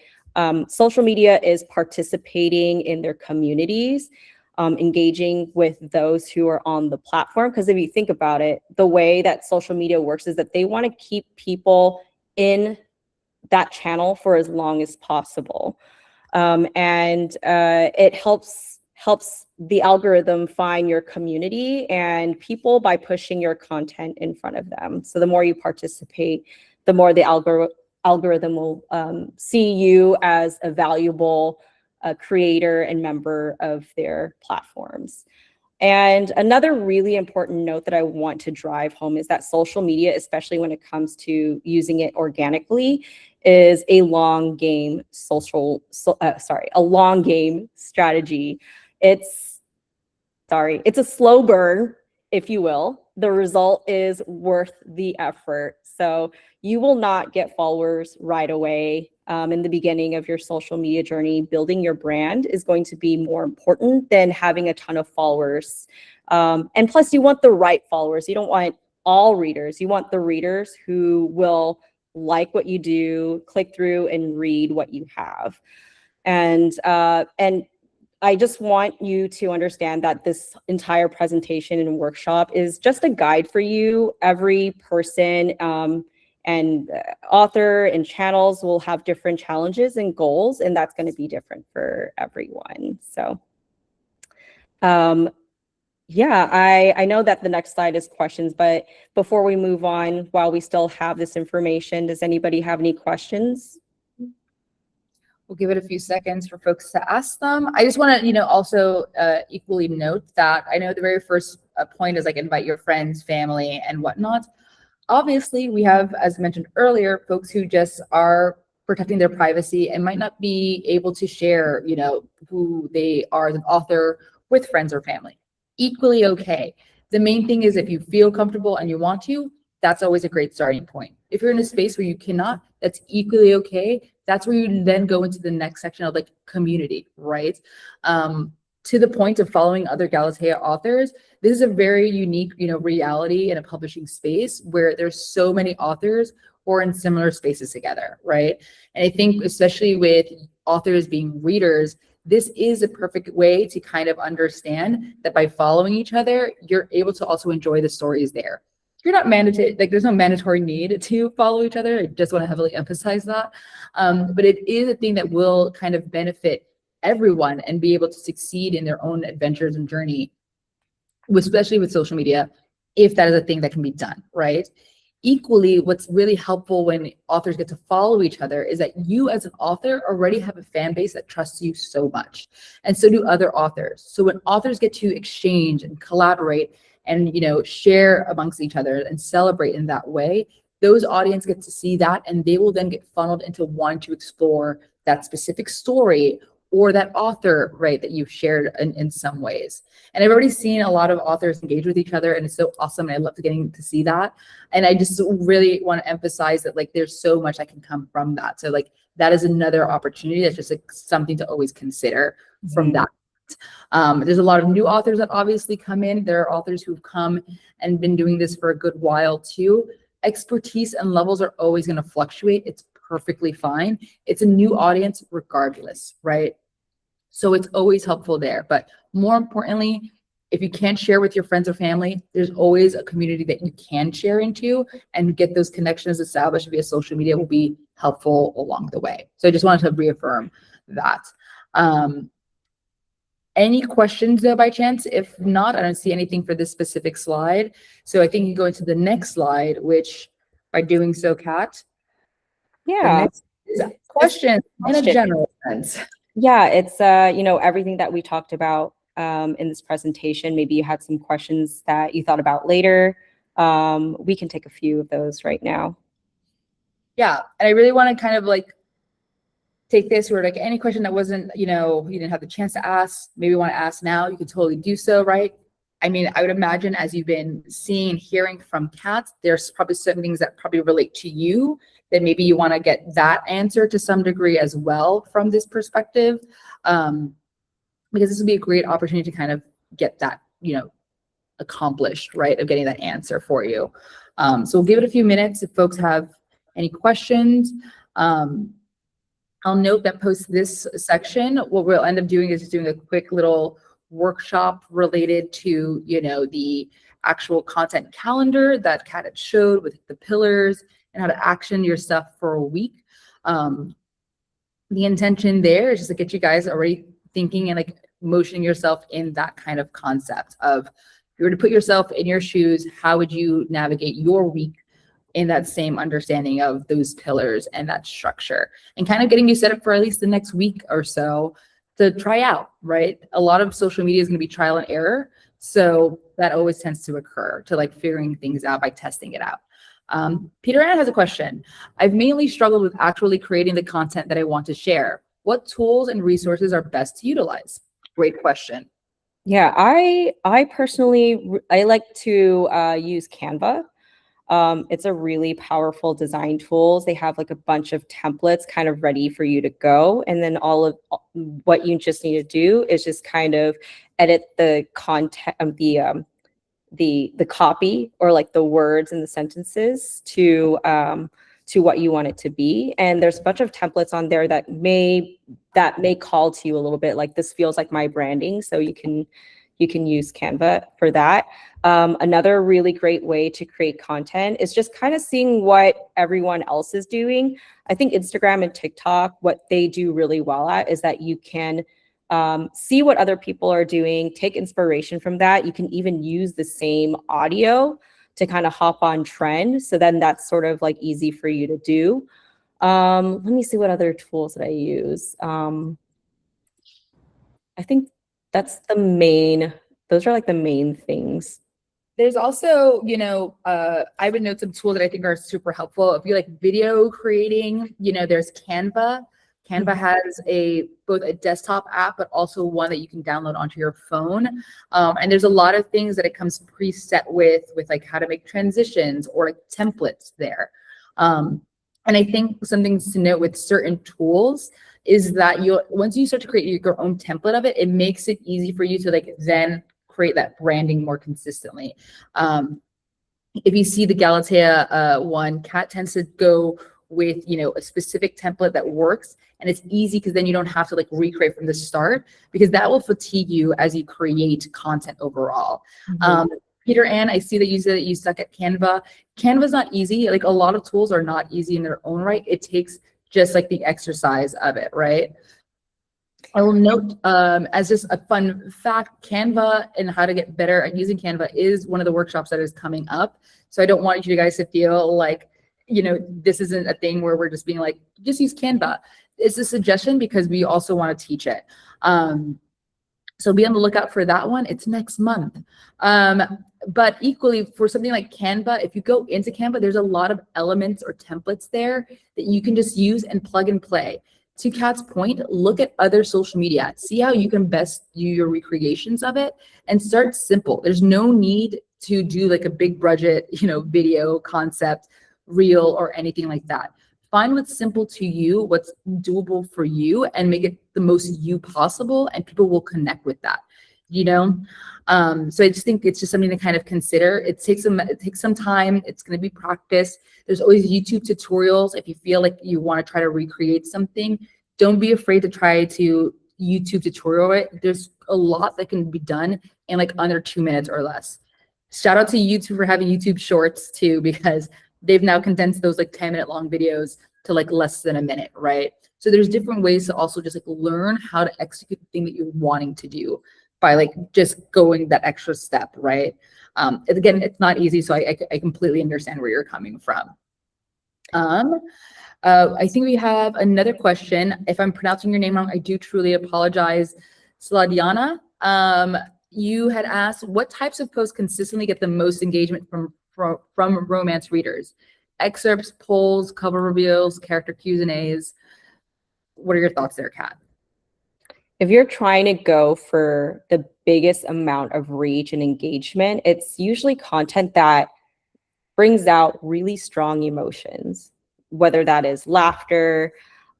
Social media is participating in their communities, engaging with those who are on the platform. Because if you think about it, the way that social media works is that they want to keep people in that channel for as long as possible. And it helps the algorithm find your community and people by pushing your content in front of them. So the more you participate, the more the algorithm will see you as a valuable creator and member of their platforms. And another really important note that I want to drive home is that social media, especially when it comes to using it organically, is a long game a long game strategy. It's a slow burn, if you will. The result is worth the effort. So you will not get followers right away. In the beginning of your social media journey, building your brand is going to be more important than having a ton of followers. And plus, you want the right followers. You don't want all readers. You want the readers who will like what you do, click through and read what you have. And I just want you to understand that this entire presentation and workshop is just a guide for you. Every person and author and channels will have different challenges and goals, and that's going to be different for everyone. So yeah, I know that the next slide is questions, but before we move on, while we still have this information, does anybody have any questions? We'll give it a few seconds for folks to ask them. I just want to, also equally note that I know the very first point is like invite your friends, family, and whatnot. Obviously, we have, as mentioned earlier, folks who just are protecting their privacy and might not be able to share, who they are as an author with friends or family. Equally okay. The main thing is if you feel comfortable and you want to, that's always a great starting point. If you're in a space where you cannot, that's equally okay. That's where you then go into the next section of like community, right? To the point of following other Galatea authors, this is a very unique, reality in a publishing space where there's so many authors who are in similar spaces together, right? And I think especially with authors being readers, this is a perfect way to kind of understand that by following each other, you're able to also enjoy the stories there. You're not mandated, like there's no mandatory need to follow each other. I just want to heavily emphasize that. But it is a thing that will kind of benefit everyone and be able to succeed in their own adventures and journey, especially with social media, if that is a thing that can be done, right? Equally, what's really helpful when authors get to follow each other is that you as an author already have a fan base that trusts you so much, and so do other authors. So when authors get to exchange and collaborate and share amongst each other and celebrate in that way, those audience get to see that, and they will then get funneled into wanting to explore that specific story or that author, right, that you've shared in some ways. And I've already seen a lot of authors engage with each other, and it's so awesome. And I love getting to see that. And I just really want to emphasize that like there's so much that can come from that. So like that is another opportunity. That's just like something to always consider from that. There's a lot of new authors that obviously come in. There are authors who've come and been doing this for a good while too. Expertise and levels are always going to fluctuate. It's perfectly fine. It's a new audience regardless, right? So it's always helpful there. But more importantly, if you can't share with your friends or family, there's always a community that you can share into, and get those connections established via social media will be helpful along the way. So I just wanted to reaffirm that. Any questions though by chance? If not, I don't see anything for this specific slide. So I think you go into the next slide, which by doing so, Kat, Yeah. Questions in a general sense. Yeah, it's everything that we talked about in this presentation. Maybe you had some questions that you thought about later. We can take a few of those right now. Yeah, and I really want to kind of like take this or like any question that wasn't, you didn't have the chance to ask, maybe want to ask now, you can totally do so, right? I mean, I would imagine as you've been seeing and hearing from Kat, there's probably some things that probably relate to you that maybe you want to get that answer to some degree as well from this perspective, because this would be a great opportunity to kind of get that, accomplished, right, of getting that answer for you. So we'll give it a few minutes if folks have any questions. I'll note that post this section, what we'll end up doing is just doing a quick little workshop related to, the actual content calendar that Kat had showed with the pillars and how to action your stuff for a week. the intention there is just to get you guys already thinking and like motioning yourself in that kind of concept of, if you were to put yourself in your shoes, how would you navigate your week in that same understanding of those pillars and that structure, and kind of getting you set up for at least the next week or so to try out, right? A lot of social media is going to be trial and error. So that always tends to occur, to like figuring things out by testing it out. Peter Ann has a question. I've mainly struggled with actually creating the content that I want to share. What tools and resources are best to utilize? Great question. Yeah, I personally I like to use Canva. It's a really powerful design tools. They have like a bunch of templates kind of ready for you to go. And then all of what you just need to do is just kind of edit the content of the copy, or like the words and the sentences to what you want it to be. And there's a bunch of templates on there that may call to you a little bit, like this feels like my branding. So you can use Canva for that. Another really great way to create content is just kind of seeing what everyone else is doing. I think Instagram and TikTok, what they do really well at is that you can see what other people are doing, take inspiration from that. You can even use the same audio to kind of hop on trend. So then that's sort of like easy for you to do. Let me see what other tools that I use. I think that's those are like the main things. There's also, I would note some tools that I think are super helpful. If you like video creating, there's Canva. Canva has both a desktop app, but also one that you can download onto your phone. And there's a lot of things that it comes preset with like how to make transitions or like templates there. And I think some things to note with certain tools is that once you start to create your own template of it, it makes it easy for you to like then create that branding more consistently. If you see the Galatea one, Kat tends to go with a specific template that works, and it's easy because then you don't have to like recreate from the start, because that will fatigue you as you create content overall. Peter Ann, I see that you said that you stuck at Canva. Canva's not easy. Like a lot of tools are not easy in their own right. It takes just like the exercise of it, right? I will note as just a fun fact, Canva and how to get better at using Canva is one of the workshops that is coming up. So I don't want you guys to feel like, this isn't a thing where we're just being like, just use Canva. It's a suggestion because we also want to teach it. So be on the lookout for that one. It's next month. But equally for something like Canva, if you go into Canva, there's a lot of elements or templates there that you can just use and plug and play. To Kat's point, look at other social media, see how you can best do your recreations of it, and start simple. There's no need to do like a big budget, video concept, reel, or anything like that. Find what's simple to you, what's doable for you, and make it the most you possible, and people will connect with that, So I just think it's just something to kind of consider. It takes some time. It's going to be practice. There's always YouTube tutorials. If you feel like you want to try to recreate something, don't be afraid to try to YouTube tutorial it. There's a lot that can be done in like under 2 minutes or less. Shout out to YouTube for having YouTube shorts too, because they've now condensed those like 10-minute long videos to like less than a minute, right? So there's different ways to also just like learn how to execute the thing that you're wanting to do by like just going that extra step, right? Again, it's not easy, so I completely understand where you're coming from. I think we have another question. If I'm pronouncing your name wrong, I do truly apologize. Sladiana, you had asked, what types of posts consistently get the most engagement from romance readers? Excerpts, polls, cover reveals, character Q&As. What are your thoughts there, Kat? If you're trying to go for the biggest amount of reach and engagement, it's usually content that brings out really strong emotions, whether that is laughter,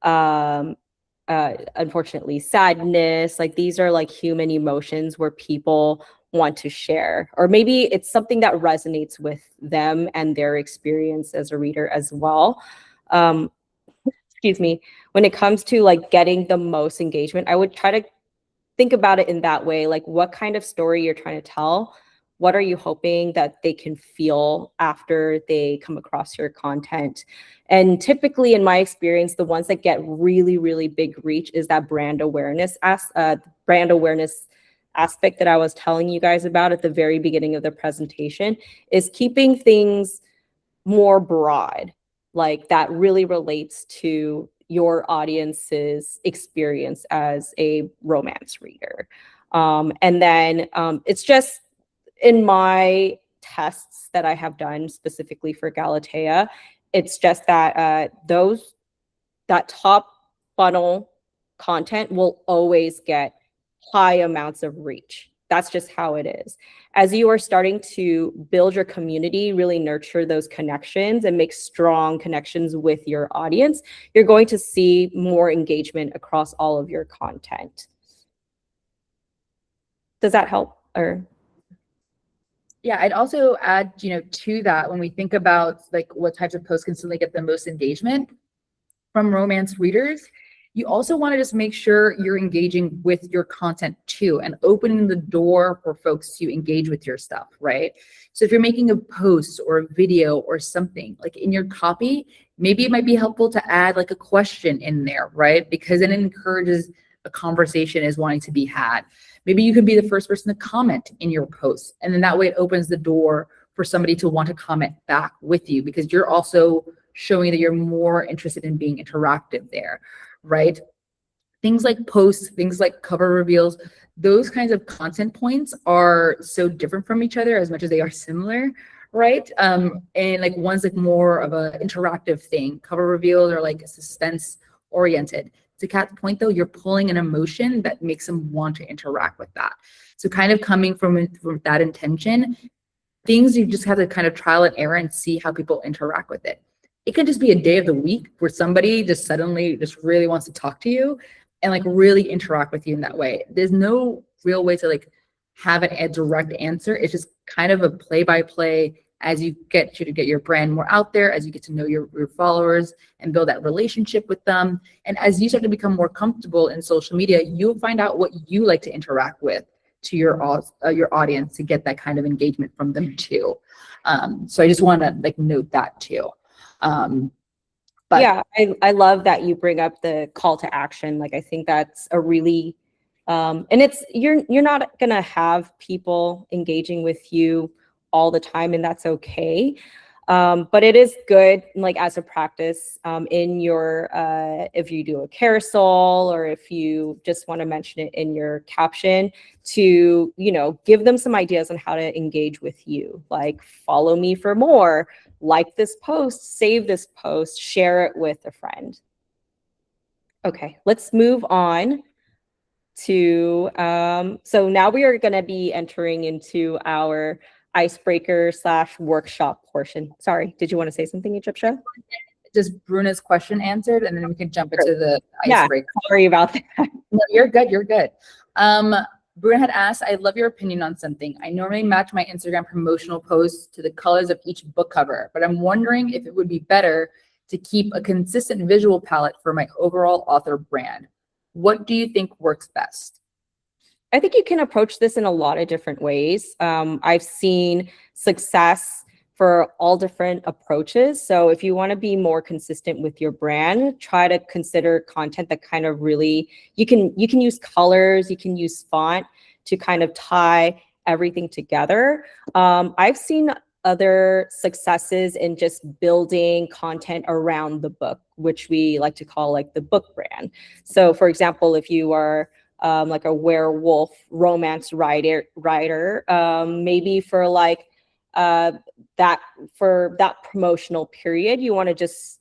unfortunately, sadness. Like these are like human emotions where people want to share, or maybe it's something that resonates with them and their experience as a reader as well. Excuse me. When it comes to like getting the most engagement, I would try to think about it in that way, like what kind of story you're trying to tell, What are you hoping that they can feel after they come across your content? And typically, in my experience, the ones that get really, really big reach is that brand awareness aspect that I was telling you guys about at the very beginning of the presentation, is keeping things more broad, like that really relates to your audience's experience as a romance reader. And then it's just in my tests that I have done specifically for Galatea, it's just that that top funnel content will always get high amounts of reach. That's just how it is. As you are starting to build your community, really nurture those connections and make strong connections with your audience, you're going to see more engagement across all of your content. Does that help? Or yeah, I'd also add, to that, when we think about like what types of posts consistently get the most engagement from romance readers, you also want to just make sure you're engaging with your content too, and opening the door for folks to engage with your stuff, right? So if you're making a post or a video or something, like in your copy, maybe it might be helpful to add like a question in there, right? Because then it encourages a conversation is wanting to be had. Maybe you could be the first person to comment in your post, and then that way it opens the door for somebody to want to comment back with you, because you're also showing that you're more interested in being interactive there, right? Things like posts, things like cover reveals, those kinds of content points are so different from each other as much as they are similar, right? And like one's like more of a interactive thing. Cover reveals are like suspense oriented. To Kat's point though, you're pulling an emotion that makes them want to interact with that. So kind of coming from that intention, things you just have to kind of trial and error and see how people interact with it. It could just be a day of the week where somebody just suddenly just really wants to talk to you and like really interact with you in that way. There's no real way to like have a direct answer. It's just kind of a play by play as you get to get your brand more out there, as you get to know your followers and build that relationship with them. And as you start to become more comfortable in social media, you'll find out what you like to interact with to your audience to get that kind of engagement from them too. So I just want to like note that too. But yeah, I love that you bring up the call to action. Like I think that's a really and it's you're not gonna have people engaging with you all the time, and that's okay. But it is good, like as a practice, in your if you do a carousel or if you just want to mention it in your caption, to give them some ideas on how to engage with you, like follow me for more, like this post, save this post, share it with a friend. Okay, let's move on to so now we are going to be entering into our icebreaker / workshop portion. Sorry, did you want to say something, Egyptia? just Bruna's question answered, and then we can jump into the icebreaker. Sorry about that. No, you're good. You're good. Bruna had asked, I love your opinion on something. I normally match my Instagram promotional posts to the colors of each book cover, but I'm wondering if it would be better to keep a consistent visual palette for my overall author brand. What do you think works best? I think you can approach this in a lot of different ways. I've seen success for all different approaches. So if you want to be more consistent with your brand, try to consider content that kind of really, you can use colors, you can use font to kind of tie everything together. I've seen other successes in just building content around the book, which we like to call like the book brand. So for example, if you are like a werewolf romance writer, maybe for like that promotional period, you want to just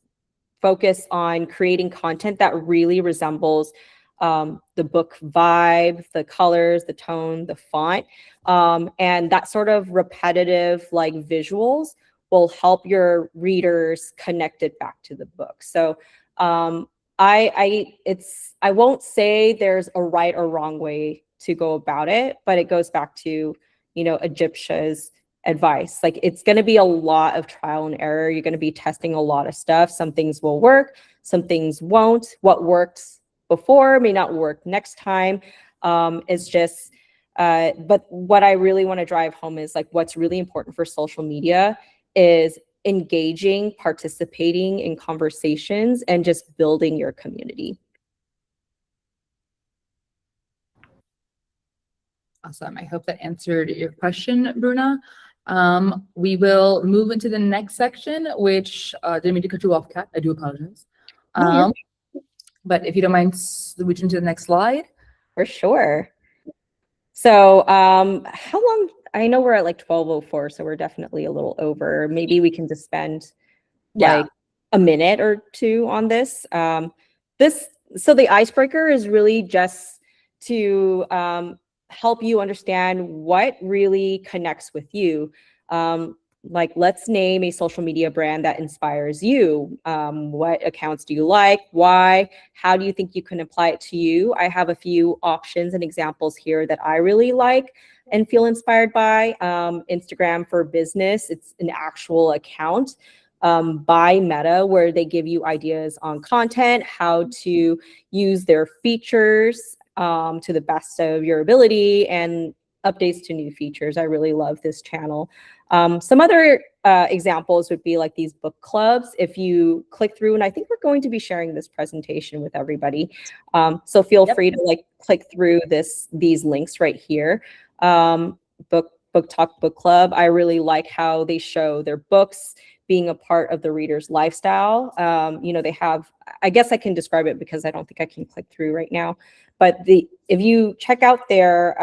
focus on creating content that really resembles the book vibe, the colors, the tone, the font, and that sort of repetitive like visuals will help your readers connect it back to the book. So I won't say there's a right or wrong way to go about it, but it goes back to, Egyptia's advice. Like it's going to be a lot of trial and error. You're going to be testing a lot of stuff. Some things will work, some things won't. What works before may not work next time. It's just But what I really want to drive home is like what's really important for social media is engaging, participating in conversations, and just building your community. Awesome. I hope that answered your question, Bruna. We will move into the next section, which didn't mean to cut you off, Kat. I do apologize. But if you don't mind switching to the next slide. For sure. So how long? I know we're at like 12:04, so we're definitely a little over. Maybe we can just spend like a minute or two on this. So the icebreaker is really just to help you understand what really connects with you. Like, let's name a social media brand that inspires you. What accounts do you like? Why? How do you think you can apply it to you? I have a few options and examples here that I really like and feel inspired by. Instagram for Business, it's an actual account by Meta, where they give you ideas on content, how to use their features to the best of your ability, and updates to new features. I really love this channel. Some other examples would be like these book clubs. If you click through, and I think we're going to be sharing this presentation with everybody, so feel free to like click through these links right here. Book Talk Book Club. I really like how they show their books being a part of the reader's lifestyle. They have, I guess I can describe it because I don't think I can click through right now, but if you check out their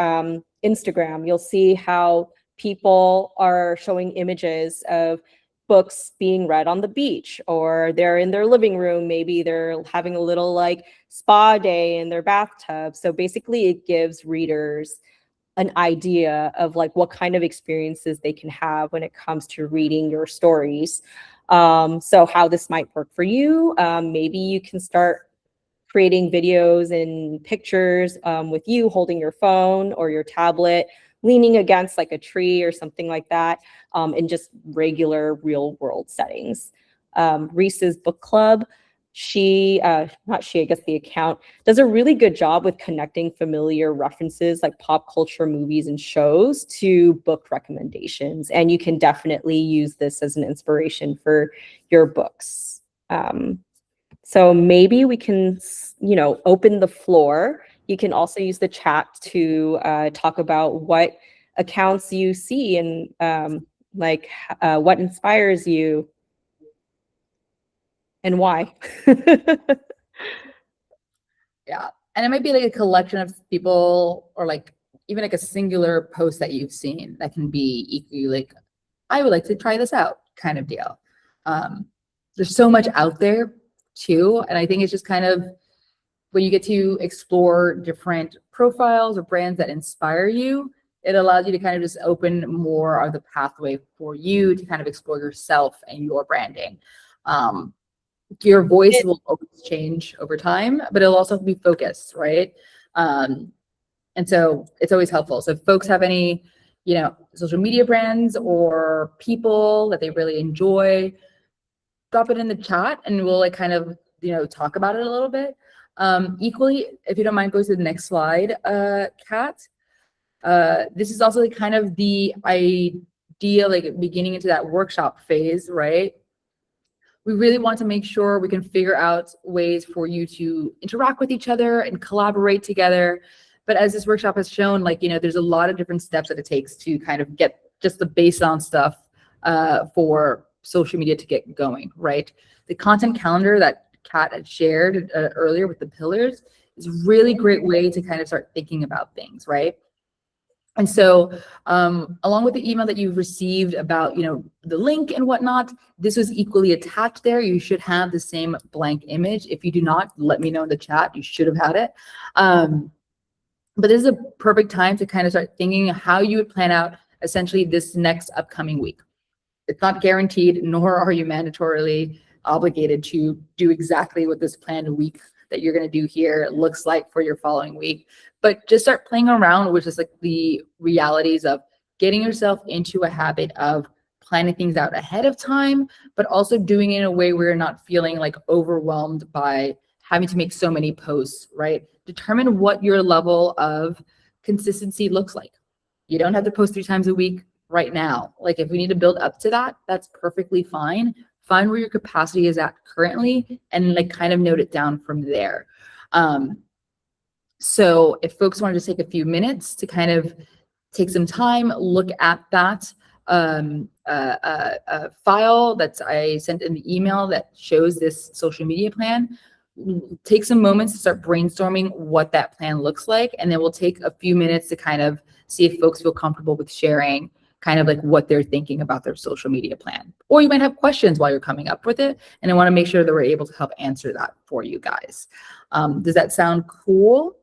Instagram, you'll see how people are showing images of books being read on the beach, or they're in their living room. Maybe they're having a little like spa day in their bathtub. So basically it gives readers an idea of like what kind of experiences they can have when it comes to reading your stories. So how this might work for you. Maybe you can start creating videos and pictures with you holding your phone or your tablet, leaning against like a tree or something like that, in just regular real world settings. Reese's Book Club, I guess the account does a really good job with connecting familiar references like pop culture movies and shows to book recommendations. And you can definitely use this as an inspiration for your books. So maybe we can, open the floor. You can also use the chat to talk about what accounts you see and what inspires you and why. Yeah. And it might be like a collection of people, or like even like a singular post that you've seen that can be equally like, I would like to try this out kind of deal. There's so much out there too. And I think it's just kind of when you get to explore different profiles or brands that inspire you, it allows you to kind of just open more of the pathway for you to kind of explore yourself and your branding. Your voice will always change over time, but it'll also be focused, right? And so it's always helpful. So if folks have any, social media brands or people that they really enjoy, drop it in the chat and we'll like kind of, talk about it a little bit. Equally, if you don't mind, go to the next slide, Kat. This is also like kind of the idea, like beginning into that workshop phase, right? We really want to make sure we can figure out ways for you to interact with each other and collaborate together. But as this workshop has shown, like, there's a lot of different steps that it takes to kind of get just the baseline stuff for social media to get going, right? The content calendar that Kat had shared earlier with the pillars is a really great way to kind of start thinking about things, right? And so along with the email that you've received about, the link and whatnot, this was equally attached there. You should have the same blank image. If you do not, let me know in the chat. You should have had it. But this is a perfect time to kind of start thinking how you would plan out essentially this next upcoming week. It's not guaranteed, nor are you mandatorily obligated to do exactly what this planned week that you're going to do here looks like for your following week. But just start playing around with just like the realities of getting yourself into a habit of planning things out ahead of time, but also doing it in a way where you're not feeling like overwhelmed by having to make so many posts, right? Determine what your level of consistency looks like. You don't have to post 3 times a week right now. Like if we need to build up to that, that's perfectly fine. Find where your capacity is at currently and like kind of note it down from there. So if folks wanted to take a few minutes to kind of take some time, look at that file that I sent in the email that shows this social media plan, take some moments to start brainstorming what that plan looks like. And then we'll take a few minutes to kind of see if folks feel comfortable with sharing kind of like what they're thinking about their social media plan. Or you might have questions while you're coming up with it. And I want to make sure that we're able to help answer that for you guys. Does that sound cool?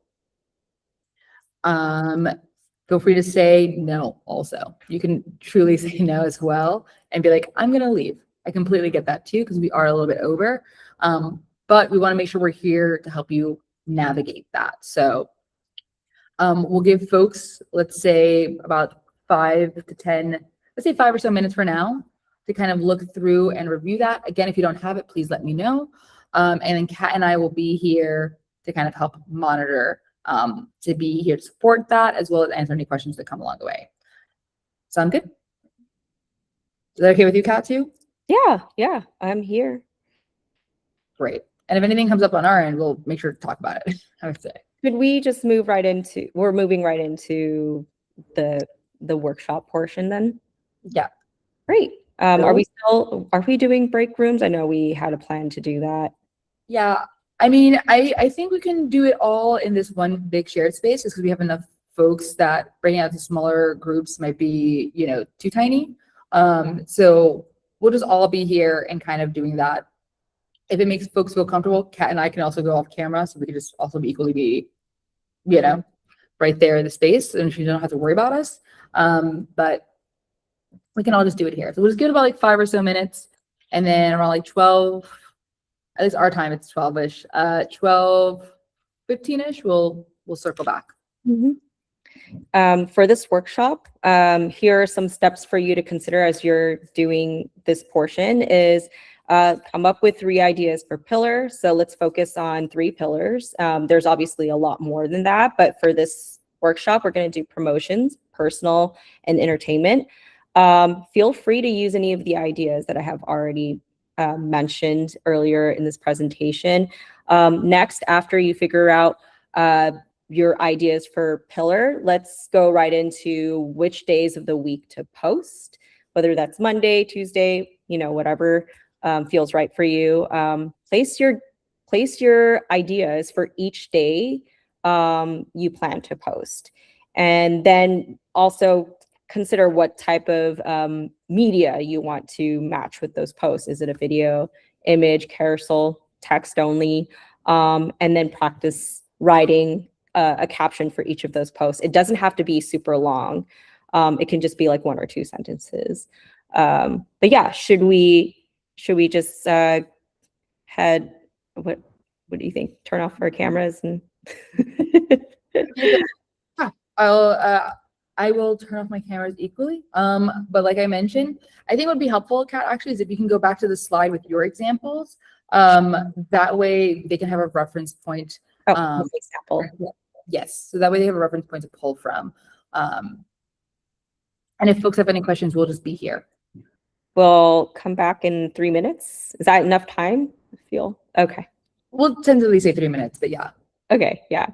Feel free to say no also. You can truly say no as well and be like, I'm going to leave. I completely get that too, because we are a little bit over. But we want to make sure we're here to help you navigate that. So we'll give folks, let's say about 5 to 10, let's say 5 or so minutes for now to kind of look through and review that. Again, if you don't have it, please let me know. And then Kat and I will be here to kind of help monitor, to be here to support that, as well as answer any questions that come along the way. Sound good? Is that okay with you, Kat, too? Yeah, I'm here. Great. And if anything comes up on our end, we'll make sure to talk about it, I would say. Could we just move right into, we're moving right into the workshop portion then? Yeah. Great. Are we doing break rooms? I know we had a plan to do that. Yeah. I mean, I think we can do it all in this one big shared space just because we have enough folks that breaking out to smaller groups might be, too tiny. So we'll just all be here and kind of doing that. If it makes folks feel comfortable, Kat and I can also go off camera, so we can just also be, right there in the space, and you don't have to worry about us. But we can all just do it here. So we'll just give it about like 5 or so minutes, and then around like 12, at least our time, it's 12-ish, 12:15-ish, we'll circle back. For this workshop, here are some steps for you to consider as you're doing this portion is come up with 3 ideas per pillar. So let's focus on 3 pillars. There's obviously a lot more than that, but for this workshop, we're going to do promotions, personal, and entertainment. Feel free to use any of the ideas that I have already mentioned earlier in this presentation. Next, after you figure out your ideas for pillar, let's go right into which days of the week to post, whether that's Monday, Tuesday, whatever feels right for you. Place your ideas for each day you plan to post. And then also consider what type of media you want to match with those posts. Is it a video, image, carousel, text only? And then practice writing a caption for each of those posts. It doesn't have to be super long. It can just be like 1 or 2 sentences. But yeah, should we just head, what do you think? Turn off our cameras and I will turn off my cameras equally. But like I mentioned, I think what would be helpful, Kat, actually, is if you can go back to the slide with your examples. That way they can have a reference point. Example. Yes, so that way they have a reference point to pull from. And if folks have any questions, we'll just be here. We'll come back in 3 minutes. Is that enough time? I feel okay. We'll tentatively say 3 minutes, but yeah. Okay, yeah.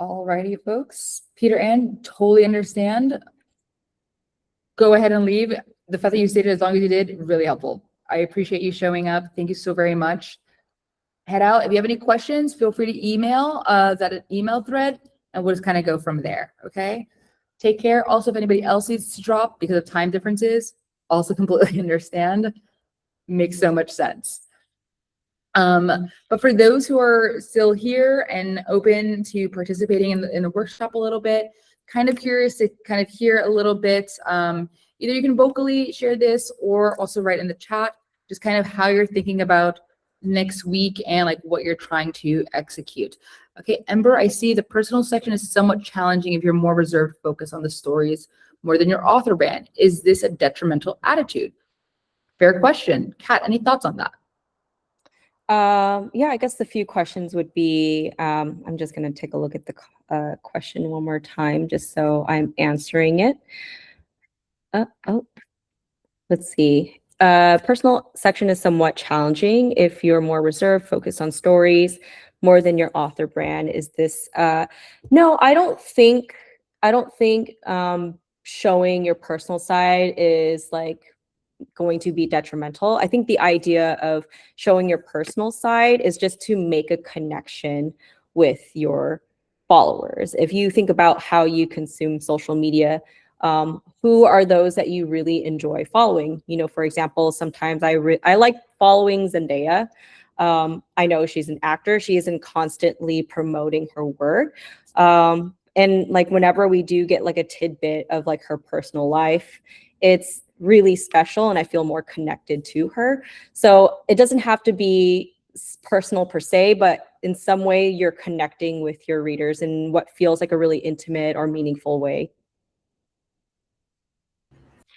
Alrighty, folks. Peter Ann, totally understand. Go ahead and leave. The fact that you stayed as long as you did, really helpful. I appreciate you showing up. Thank you so very much. Head out. If you have any questions, feel free to email that email thread, and we'll just kind of go from there. Okay. Take care. Also, if anybody else needs to drop because of time differences, also completely understand. Makes so much sense. But for those who are still here and open to participating in the workshop a little bit, kind of curious to kind of hear a little bit, either you can vocally share this or also write in the chat, just kind of how you're thinking about next week and like what you're trying to execute. Okay, Ember, I see the personal section is somewhat challenging if you're more reserved, focus on the stories more than your author brand. Is this a detrimental attitude? Fair question. Kat, any thoughts on that? Yeah, I guess the few questions would be, I'm just going to take a look at the question one more time, just so I'm answering it. Let's see. Personal section is somewhat challenging if you're more reserved, focused on stories more than your author brand. Is this, no, I don't think showing your personal side is like going to be detrimental. I think the idea of showing your personal side is just to make a connection with your followers. If you think about how you consume social media, who are those that you really enjoy following? You know, for example, sometimes I like following Zendaya. I know she's an actor. She isn't constantly promoting her work. And like whenever we do get like a tidbit of like her personal life, it's really special and I feel more connected to her. So it doesn't have to be personal per se, but in some way you're connecting with your readers in what feels like a really intimate or meaningful way.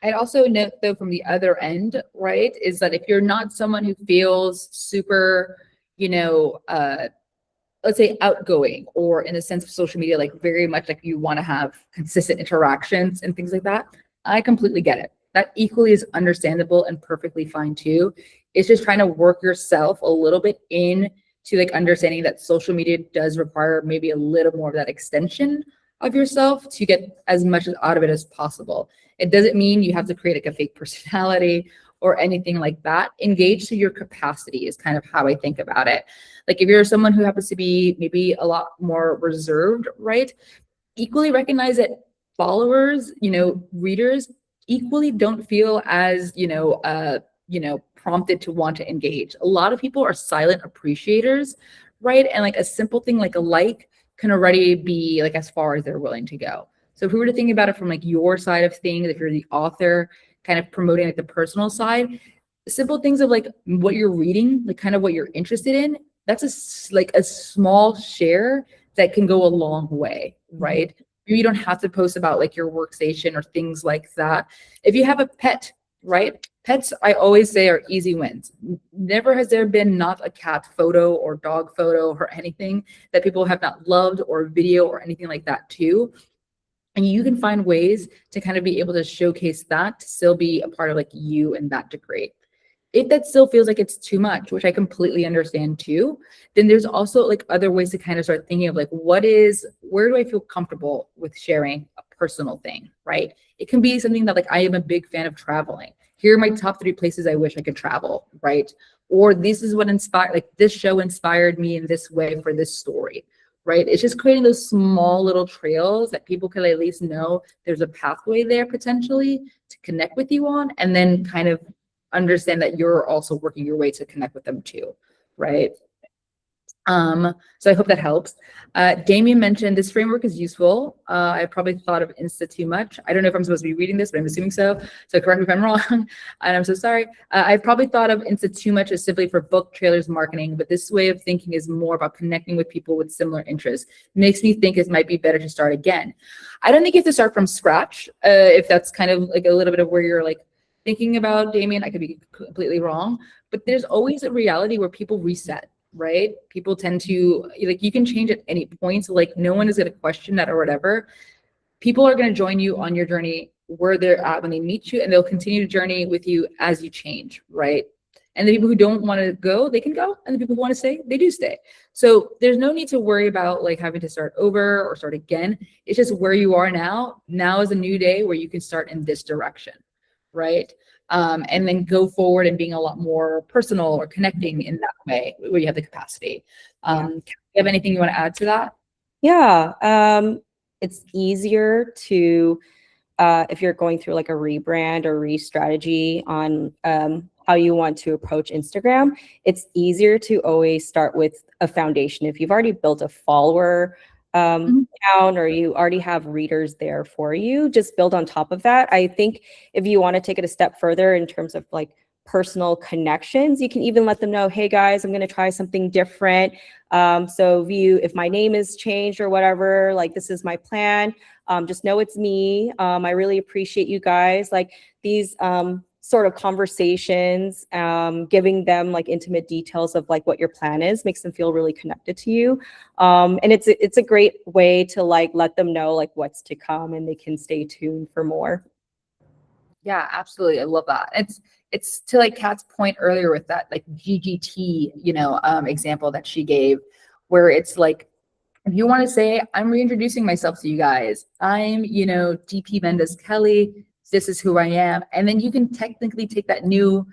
I'd also note though from the other end, right, is that if you're not someone who feels super, let's say outgoing or in the sense of social media, like very much like you want to have consistent interactions and things like that, I completely get it. That equally is understandable and perfectly fine too. It's just trying to work yourself a little bit in to like understanding that social media does require maybe a little more of that extension of yourself to get as much out of it as possible. It doesn't mean you have to create like a fake personality or anything like that. Engage to your capacity is kind of how I think about it. Like if you're someone who happens to be maybe a lot more reserved, right? Equally recognize that followers, readers equally don't feel as, prompted to want to engage. A lot of people are silent appreciators, right? And like a simple thing like a like can already be like as far as they're willing to go. So if we were to think about it from like your side of things, if you're the author, kind of promoting like the personal side, simple things of like what you're reading, like kind of what you're interested in, that's a small share that can go a long way, right? You don't have to post about like your workstation or things like that. If you have a pet, right? Pets, I always say, are easy wins. Never has there been not a cat photo or dog photo or anything that people have not loved or video or anything like that too. And you can find ways to kind of be able to showcase that to still be a part of like you in that degree. If that still feels like it's too much, which I completely understand too, then there's also like other ways to kind of start thinking of like, where do I feel comfortable with sharing a personal thing, right? It can be something that like, I am a big fan of traveling. Here are my top 3 places I wish I could travel, right? Or this is what inspired, like this show inspired me in this way for this story, right? It's just creating those small little trails that people can at least know there's a pathway there potentially to connect with you on, and then kind of understand that you're also working your way to connect with them too, right? So I hope that helps. Damien mentioned this framework is useful. I probably thought of Insta too much. I don't know if I'm supposed to be reading this, but I'm assuming so. So correct me if I'm wrong, and I'm so sorry. I've probably thought of Insta too much as simply for book trailers marketing, but this way of thinking is more about connecting with people with similar interests. Makes me think it might be better to start again. I don't think you have to start from scratch. If that's kind of like a little bit of where you're like thinking about, Damien, I could be completely wrong, but there's always a reality where people reset. Right? People tend to like, you can change at any point. So like no one is going to question that or whatever. People are going to join you on your journey where they're at when they meet you, and they'll continue to journey with you as you change. Right? And the people who don't want to go, they can go. And the people who want to stay, they do stay. So there's no need to worry about like having to start over or start again. It's just where you are now. Now is a new day where you can start in this direction, right? And then go forward and being a lot more personal or connecting in that way where you have the capacity. Do you have anything you want to add to that? Yeah, it's easier to if you're going through like a rebrand or re-strategy on how you want to approach Instagram, it's easier to always start with a foundation. If you've already built a follower count or you already have readers there for you, just build on top of that. I think if you want to take it a step further in terms of like personal connections, you can even let them know, hey guys, I'm going to try something different. So if my name is changed or whatever, like this is my plan. Just know it's me. I really appreciate you guys. Like these sort of conversations, giving them like intimate details of like what your plan is makes them feel really connected to you. And it's a great way to like let them know like what's to come and they can stay tuned for more. Yeah, absolutely. I love that. It's to like Kat's point earlier with that like GGT, example that she gave, where it's like, if you want to say, I'm reintroducing myself to you guys, I'm, DP Mendes Kelly, this is who I am. And then you can technically take that new,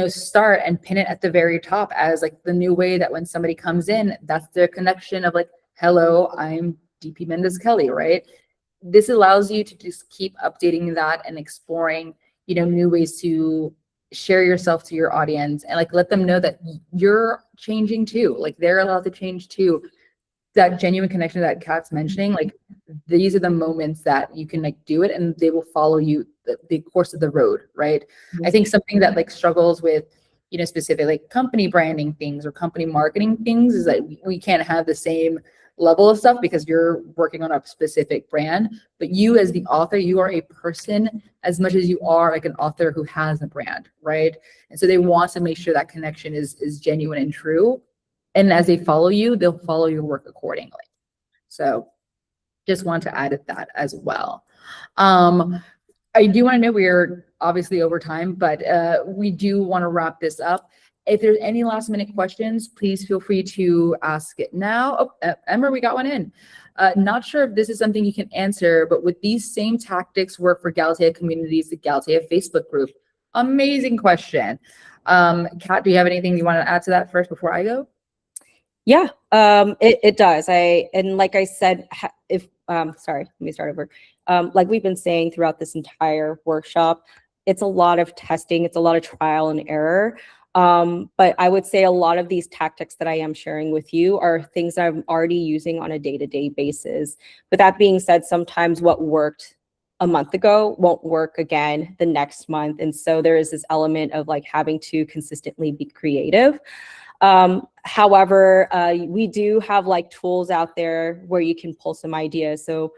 start and pin it at the very top as like the new way that when somebody comes in, that's their connection of like, hello, I'm DP Mendes Kelly, right? This allows you to just keep updating that and exploring, new ways to share yourself to your audience and like let them know that you're changing too. Like they're allowed to change too. That genuine connection that Kat's mentioning, like these are the moments that you can like do it and they will follow you the course of the road, right? Mm-hmm. I think something that like struggles with, specific like company branding things or company marketing things is that we can't have the same level of stuff because you're working on a specific brand, but you as the author, you are a person as much as you are like an author who has a brand, right? And so they want to make sure that connection is genuine and true. And as they follow you, they'll follow your work accordingly. So just want to add that as well. I do want to know we're obviously over time, but we do want to wrap this up. If there's any last minute questions, please feel free to ask it now. Oh, Emma, we got one in. Not sure if this is something you can answer, but would these same tactics work for Galatea communities, the Galatea Facebook group? Amazing question. Kat, do you have anything you want to add to that first before I go? Yeah, it does. And like I said, sorry, let me start over. Like we've been saying throughout this entire workshop, it's a lot of testing, it's a lot of trial and error. But I would say a lot of these tactics that I am sharing with you are things that I'm already using on a day-to-day basis. But that being said, sometimes what worked a month ago won't work again the next month. And so there is this element of like having to consistently be creative. However, we do have like tools out there where you can pull some ideas. So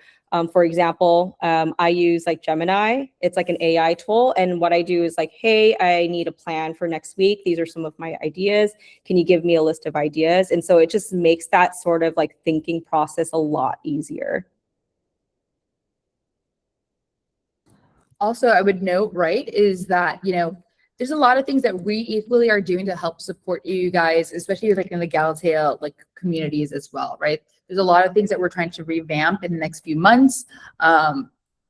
for example, I use like Gemini. It's like an AI tool. And what I do is like, hey, I need a plan for next week. These are some of my ideas. Can you give me a list of ideas? And so it just makes that sort of like thinking process a lot easier. Also, I would note, right, is that, there's a lot of things that we equally are doing to help support you guys, especially like in the Galatea like communities as well, right? There's a lot of things that we're trying to revamp in the next few months.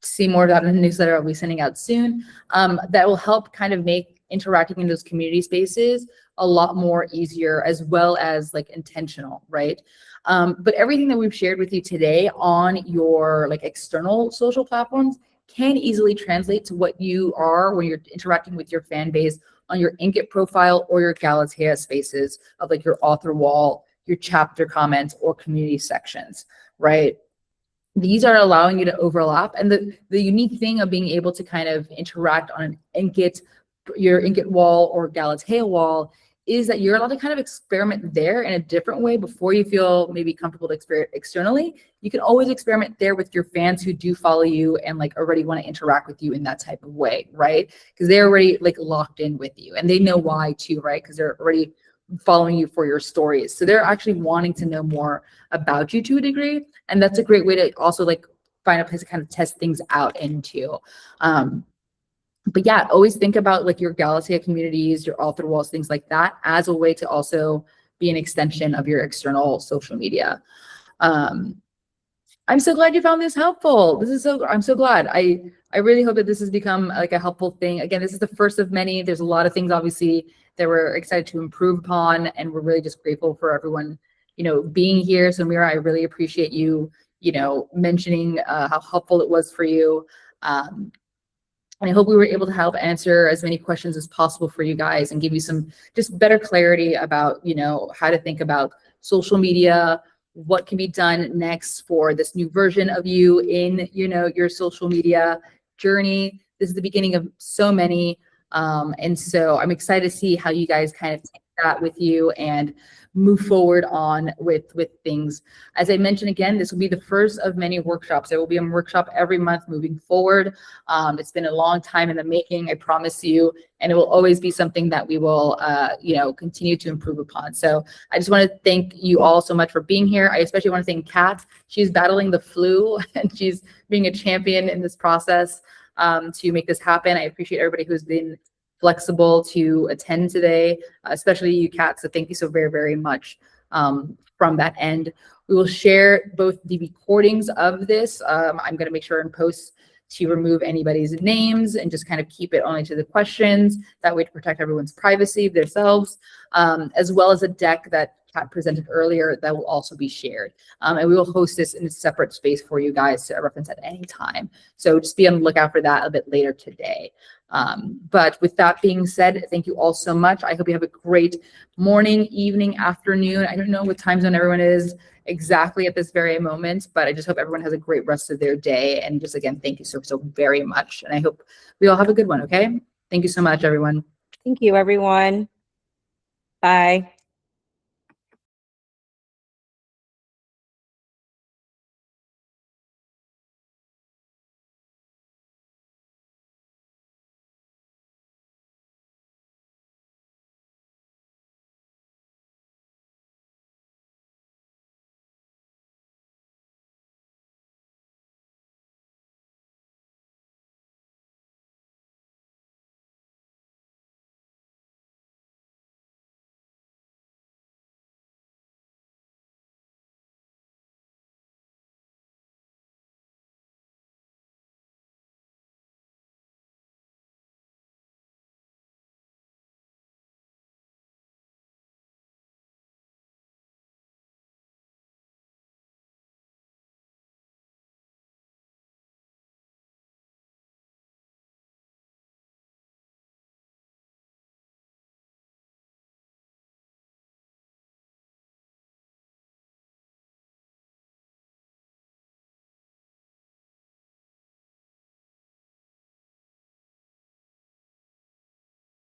See more about in the newsletter I'll be sending out soon. That will help kind of make interacting in those community spaces a lot more easier as well as like intentional, right? But everything that we've shared with you today on your like external social platforms can easily translate to what you are when you're interacting with your fan base on your Inkit profile or your Galatea spaces of like your author wall, your chapter comments, or community sections, right? These are allowing you to overlap. And the unique thing of being able to kind of interact on an Inkit, your Inkit wall or Galatea wall, is that you're allowed to kind of experiment there in a different way before you feel maybe comfortable to experiment externally. You can always experiment there with your fans who do follow you and like already want to interact with you in that type of way, right? Because they're already like locked in with you and they know why too, right? Because they're already following you for your stories. So they're actually wanting to know more about you to a degree. And that's a great way to also like find a place to kind of test things out into. But yeah, always think about like your Galatea communities, your author walls, things like that, as a way to also be an extension of your external social media. Um, I'm so glad you found this helpful. I'm so glad. I really hope that this has become like a helpful thing. Again, this is the first of many. There's a lot of things obviously that we're excited to improve upon, and we're really just grateful for everyone, being here. So Mira, I really appreciate you, mentioning how helpful it was for you. And I hope we were able to help answer as many questions as possible for you guys and give you some just better clarity about, how to think about social media, what can be done next for this new version of you in, your social media journey. This is the beginning of so many. And so I'm excited to see how you guys kind of take that with you and move forward on with things. As I mentioned again, this will be the first of many workshops. There will be a workshop every month moving forward. It's been a long time in the making, I promise you, and it will always be something that we will, continue to improve upon. So I just want to thank you all so much for being here. I especially want to thank Kat. She's battling the flu and she's being a champion in this process to make this happen. I appreciate everybody who's been flexible to attend today, especially you, Kat. So thank you so very, very much from that end. We will share both the recordings of this. I'm going to make sure and post to remove anybody's names and just kind of keep it only to the questions. That way to protect everyone's privacy themselves, as well as a deck that Kat presented earlier that will also be shared. And we will host this in a separate space for you guys to reference at any time. So just be on the lookout for that a bit later today. But with that being said, thank you all so much. I hope you have a great morning, evening, afternoon. I don't know what time zone everyone is exactly at this very moment, but I just hope everyone has a great rest of their day. And just again, thank you so very much. And I hope we all have a good one. Okay. Thank you so much, everyone. Thank you, everyone. Bye.